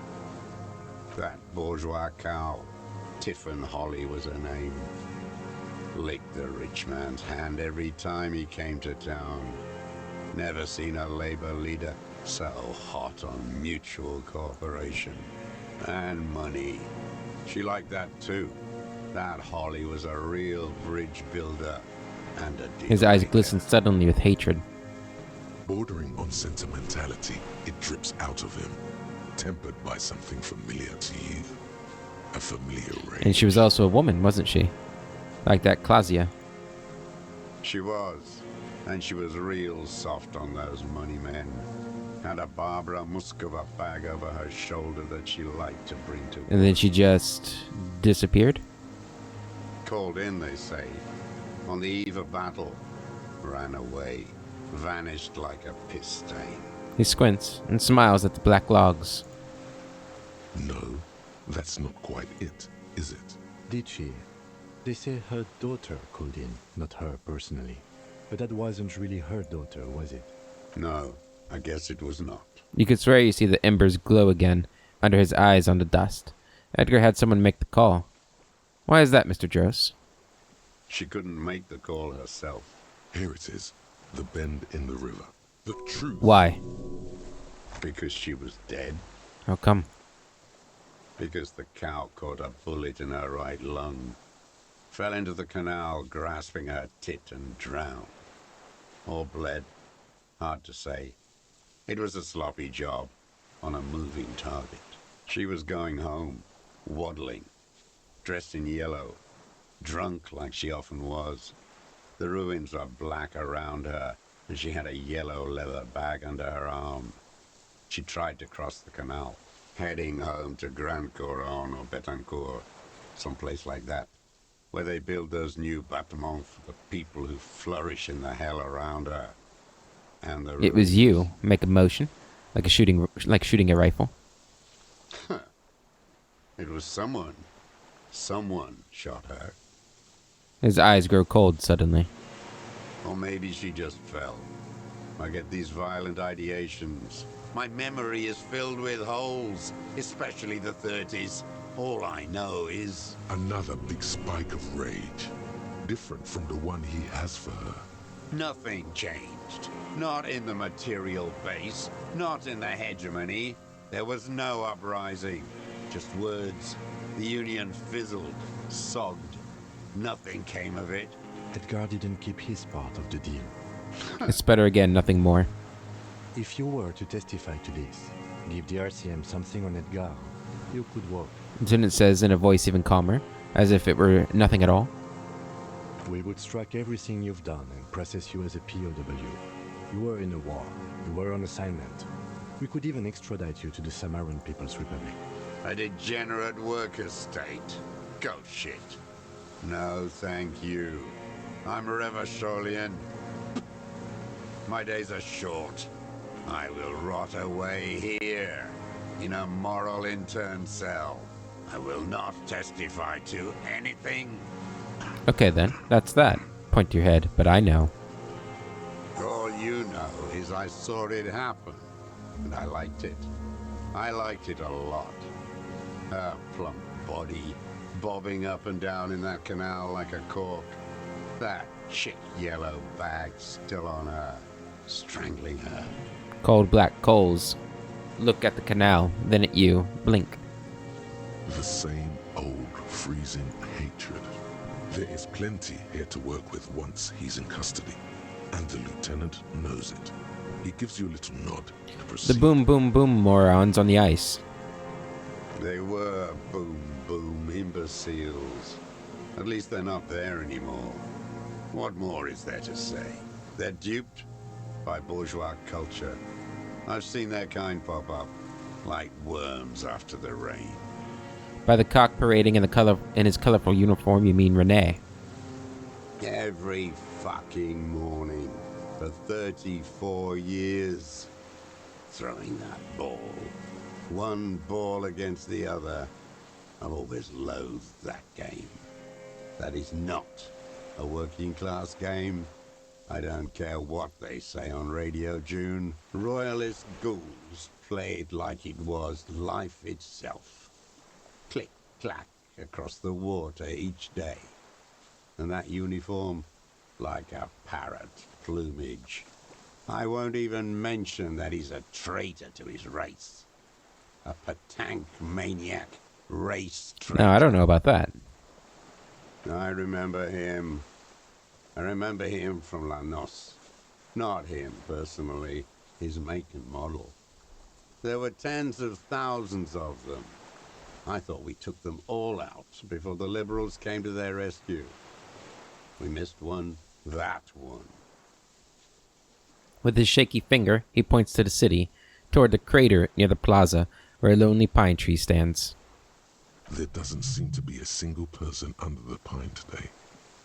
That bourgeois cow. Tiffin Holly was her name. Licked the rich man's hand every time he came to town. Never seen a labor leader so hot on mutual cooperation. And money. She liked that too. That Holly was a real bridge builder and a deal His eyes maker. glistened suddenly with hatred. Bordering on sentimentality, it drips out of him, tempered by something familiar to you. A familiar rage. And she was also a woman, wasn't she? Like that Klasia. She was. And she was real soft on those money men. Had a Barbara Muskova bag over her shoulder that she liked to bring to And then she just disappeared? Called in, they say. On the eve of battle. Ran away. Vanished like a piss stain. He squints and smiles at the black logs. No, that's not quite it, is it? Did she? They say her daughter called in, not her personally. But that wasn't really her daughter, was it? No, I guess it was not. You could swear you see the embers glow again under his eyes on the dust. Edgar had someone make the call. Why is that, Mr. Dross? She couldn't make the call herself. Here it is. The bend in the river. The truth. Why? Because she was dead. How come? Because the cow caught a bullet in her right lung. Fell into the canal, grasping her tit, and drowned. Or bled. Hard to say. It was a sloppy job, on a moving target. She was going home, waddling, dressed in yellow, drunk like she often was. The ruins were black around her, and she had a yellow leather bag under her arm. She tried to cross the canal, heading home to Grand Couronne or Betancourt, someplace like that, where they build those new bâtiments for the people who flourish in the hell around her. And the It was you. Make a motion, like shooting a rifle. It was someone. Someone shot her. His eyes grow cold suddenly. Or maybe she just fell. I get these violent ideations. My memory is filled with holes, especially the 30s. All I know is... Another big spike of rage. Different from the one he has for her. Nothing changed. Not in the material base, not in the hegemony. There was no uprising. Just words. The Union fizzled, sogged. Nothing came of it. Edgar didn't keep his part of the deal. It's better again, nothing more. If you were to testify to this, give the RCM something on Edgar, you could walk. Lieutenant says in a voice even calmer, as if it were nothing at all. We would strike everything you've done and process you as a POW. You were in a war. You were on assignment. We could even extradite you to the Samaran People's Republic. A degenerate workers' state. Go shit. No, thank you. I'm Revacholian. My days are short. I will rot away here, in a moral intern cell. I will not testify to anything. Okay then, that's that. Point to your head, but I know. All you know is I saw it happen, and I liked it. I liked it a lot. Her plump body bobbing up and down in that canal like a cork. That chick yellow bag still on her, strangling her. Cold black coals. Look at the canal, then at you. Blink. The same old freezing hatred. There is plenty here to work with once he's in custody, and the lieutenant knows it. He gives you a little nod to proceed. The boom boom boom morons on the ice. They were boom boom imbeciles. At least they're not there anymore. What more is there to say? They're duped by bourgeois culture. I've seen their kind pop up like worms after the rain. By the cock parading in his colorful uniform, you mean Renee. Every fucking morning for 34 years. Throwing that ball. One ball against the other. I've always loathed that game. That is not a working class game. I don't care what they say on Radio June. Royalist ghouls played like it was life itself. Click, clack across the water each day. And that uniform, like a parrot plumage. I won't even mention that he's a traitor to his race. A petanque maniac race traitor. No, I don't know about that. I remember him. I remember him from La Noce. Not him, personally. His make and model. There were tens of thousands of them. I thought we took them all out before the liberals came to their rescue. We missed one, that one. With his shaky finger, he points to the city, toward the crater near the plaza, where a lonely pine tree stands. There doesn't seem to be a single person under the pine today.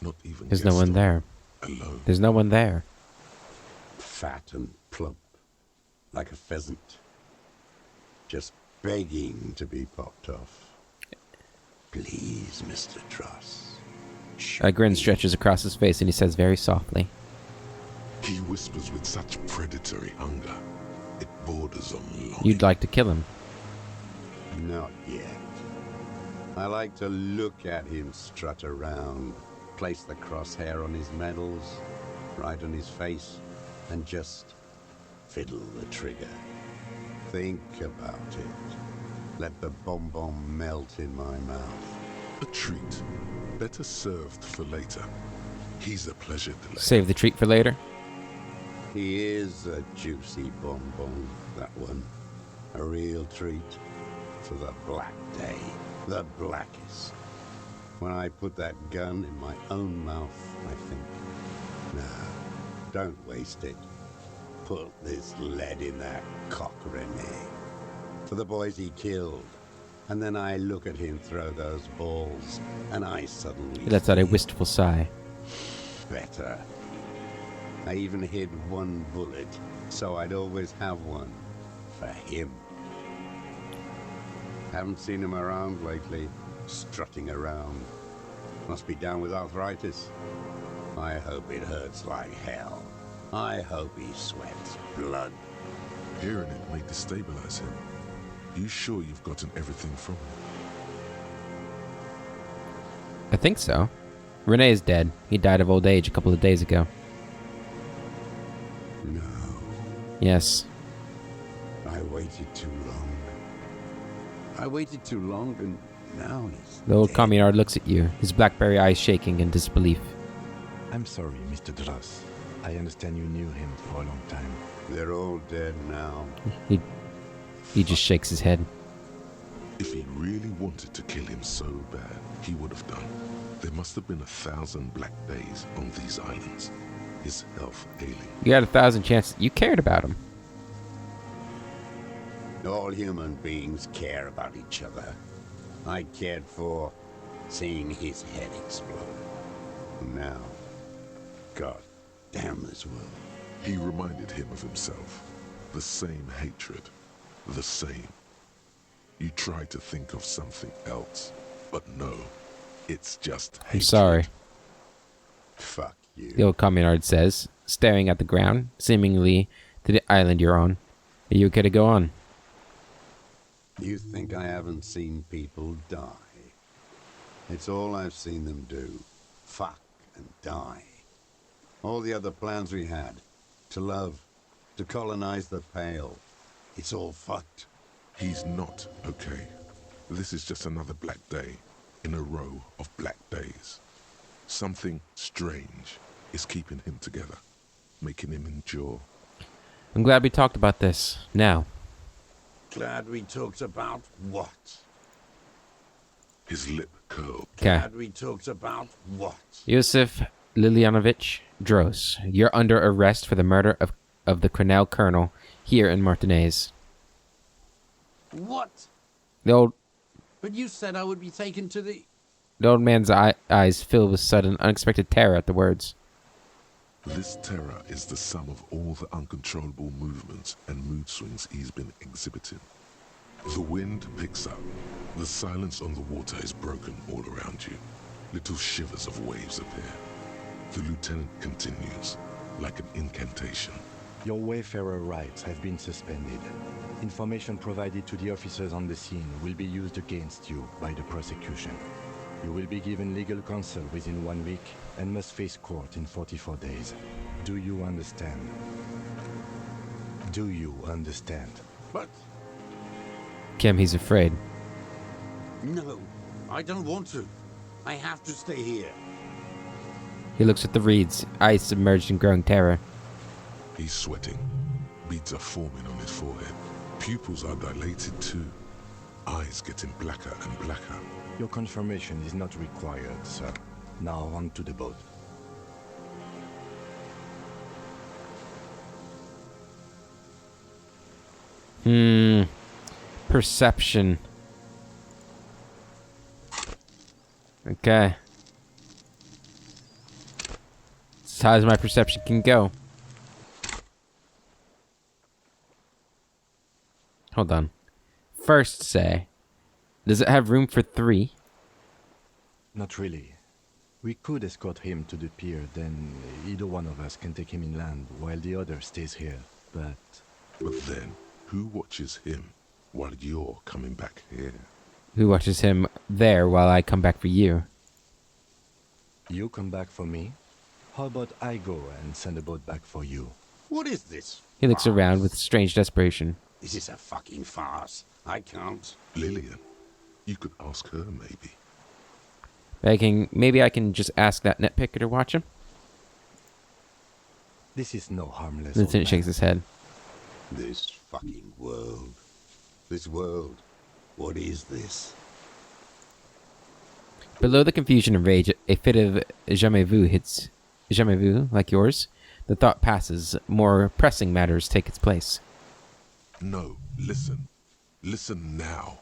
Not even There's no one Gaston there. alone. There's no one there. Fat and plump, like a pheasant. Just begging to be popped off. Please, Mr. Truss. A grin stretches across his face and he says very softly, He whispers with such predatory hunger. It borders on longing. "You'd like to kill him." Not yet. I like to look at him strut around, place the crosshair on his medals, right on his face, and just fiddle the trigger. Think about it. Let the bomb melt in my mouth. A treat. Better served for later. He's a pleasure delay. Save the treat for later. He is a juicy bonbon, that one. A real treat for the black day. The blackest. When I put that gun in my own mouth, I think, no, don't waste it. Put this lead in that cock, Renee. For the boys he killed. And then I look at him throw those balls, and I suddenly He lets out a feel wistful sigh. better. I even hid one bullet, so I'd always have one for him. Haven't seen him around lately, strutting around. Must be down with arthritis. I hope it hurts like hell. I hope he sweats blood. Hearing it may destabilize him. You sure you've gotten everything from him? I think so. Renee is dead. He died of old age a couple of days ago. No, Yes. I waited too long. I waited too long, and now he's The old dead. communard looks at you, his blackberry eyes shaking in disbelief. I'm sorry, Mr. Druss. I understand you knew him for a long time. They're all dead now. He just shakes his head. If he really wanted to kill him so bad, he would have done. There must have been 1,000 black days on these islands. His health ailing. You had 1,000 chances. You cared about him. All human beings care about each other. I cared for seeing his head explode. Now, God damn this world. He reminded him of himself. The same hatred. The same. You try to think of something else, but no. It's just hatred. I'm sorry, Fuck you. the old communard says, staring at the ground, seemingly to the island you're on. Are you okay to go on? You think I haven't seen people die? It's all I've seen them do. Fuck and die. All the other plans we had. To love. To colonize the Pale. It's all fucked. He's not okay. This is just another black day in a row of black days. Something strange is keeping him together, making him endure. I'm glad we talked about this. Now. Glad we talked about what? His lip curled. Okay. Glad we talked about what? Yusuf Lilianovich Dros, you're under arrest for the murder of the Cornell colonel here in Martinez. What? The old But you said I would be taken to the... The old man's eyes filled with sudden, unexpected terror at the words. This terror is the sum of all the uncontrollable movements and mood swings he's been exhibiting. The wind picks up. The silence on the water is broken all around you. Little shivers of waves appear. The lieutenant continues, like an incantation. Your Wayfarer rights have been suspended. Information provided to the officers on the scene will be used against you by the prosecution. You will be given legal counsel within 1 week and must face court in 44 days. Do you understand? Do you understand? But... Kim, he's afraid. No, I don't want to. I have to stay here. He looks at the reeds, eyes submerged in growing terror. He's sweating. Beads are forming on his forehead. Pupils are dilated too. Eyes getting blacker and blacker. Your confirmation is not required, sir. Now on to the boat. Perception. Okay. As high as my perception can go. Hold on. First say, does it have room for 3? Not really. We could escort him to the pier, then either one of us can take him inland while the other stays here. But then, who watches him while you're coming back here? Who watches him there while I come back for you? you come back for me? How about I go and send a boat back for you? What is this? He looks around with strange desperation. This is a fucking farce. I can't. Lillian, you could ask her maybe. Maybe I can just ask that nitpicker to watch him? This is no harmless. The lieutenant old shakes man. his head. This fucking world. This world. What is this? Below the confusion and rage, a fit of jamais vu hits jamais vu, like yours. The thought passes. More pressing matters take its place. No, listen. Listen now.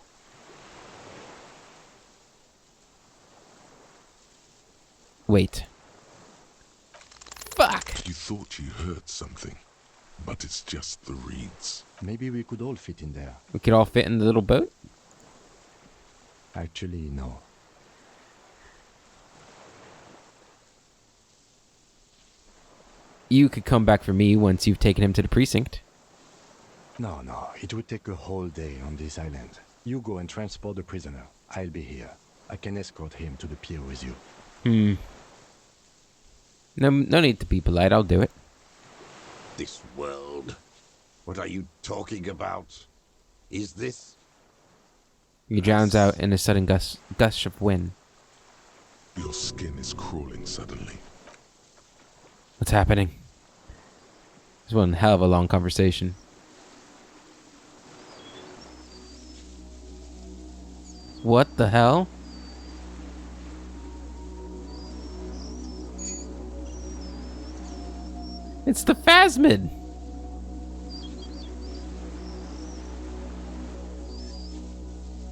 Wait. Fuck! You thought you heard something, but it's just the reeds. Maybe we could all fit in there. We could all fit in the little boat? Actually, no. You could come back for me once you've taken him to the precinct. No, it would take a whole day on this island. You go and transport the prisoner. I'll be here. I can escort him to the pier with you. No need to be polite, I'll do it. This world? What are you talking about? Is this... He drowns out in a sudden gush of wind. Your skin is crawling suddenly. What's happening? This was one hell of a long conversation. What the hell? It's the Phasmid!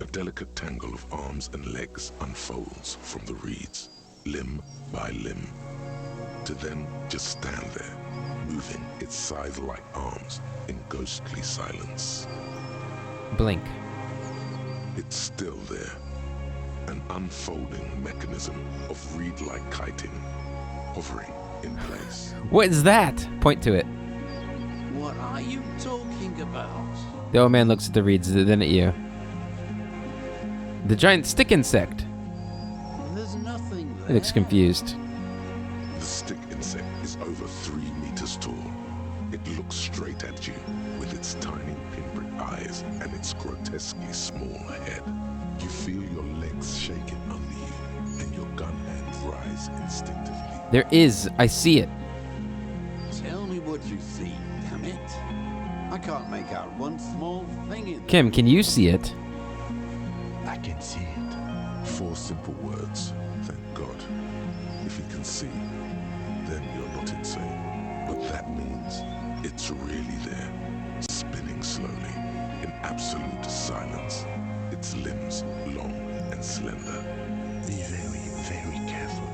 A delicate tangle of arms and legs unfolds from the reeds, limb by limb, to then just stand there, moving its scythe-like arms in ghostly silence. Blink. It's still there, an unfolding mechanism of reed-like kiting, hovering in place. What is that? Point to it. What are you talking about? The old man looks at the reeds, then at you. The giant stick insect. There's nothing there. He looks confused. The stick insect is over 3 meters tall. It looks straight at you with its tiny pinprick eyes and its grotesquely small head. You feel your legs shaking under you and your gun hand rise instinctively. There is. I see it. Tell me what you see, damn it. I can't make out one small thing in Kim, can you see it? I can see it. 4 simple words, thank God. If you can see, then you're not insane. But that means it's really there, spinning slowly, in absolute silence. Its limbs long and slender. Be very, very careful.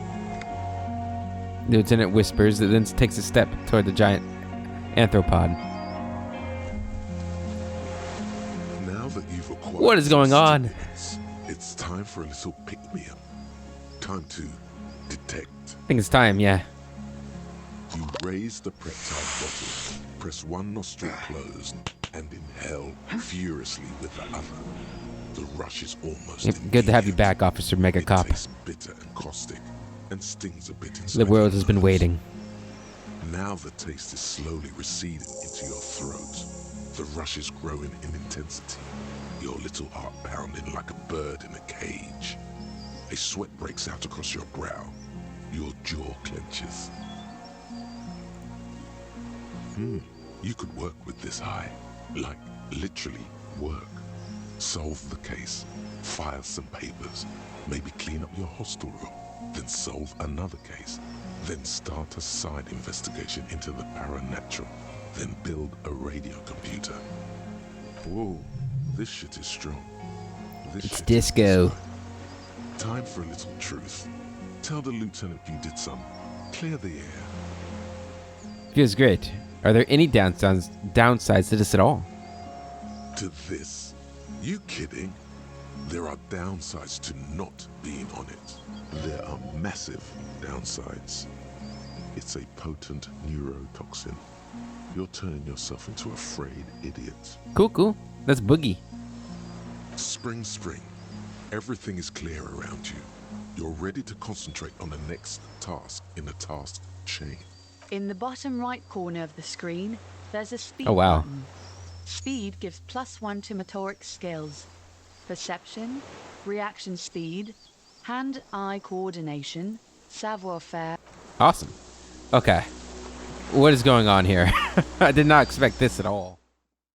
The lieutenant whispers, then takes a step toward the giant anthropod. Now that you've acquired What is going on? stimulants, it's time for a little pick-me-up. Time to detect. I think it's time, yeah. You raise the peptide bottle, press one nostril closed, and inhale furiously with the other. The rush is almost Good to have you immediate. back, Officer Mega It Cop. tastes bitter and caustic, and stings a bit inside The world your has been nose. waiting. Now the taste is slowly receding into your throat. The rush is growing in intensity, your little heart pounding like a bird in a cage. A sweat breaks out across your brow. Your jaw clenches. You could work with this high. Like, literally work. Solve the case. File some papers. Maybe clean up your hostel room. Then solve another case. Then start a side investigation into the paranatural. Then build a radio computer. Whoa, this shit is strong. This It's shit is disco. disco. Time for a little truth. Tell the lieutenant you did some. Clear the air. Feels great. Are there any downsides to this at all? To this? You kidding? There are downsides to not being on it. There are massive downsides. It's a potent neurotoxin. You're turning yourself into a frayed idiot. Cool. That's Boogie. Spring. Everything is clear around you. You're ready to concentrate on the next task in the task chain. In the bottom right corner of the screen, there's a speed Oh, wow. button. Speed gives +1 to motoric skills. Perception, reaction speed, hand-eye coordination, savoir-faire. Awesome. Okay. What is going on here? I did not expect this at all.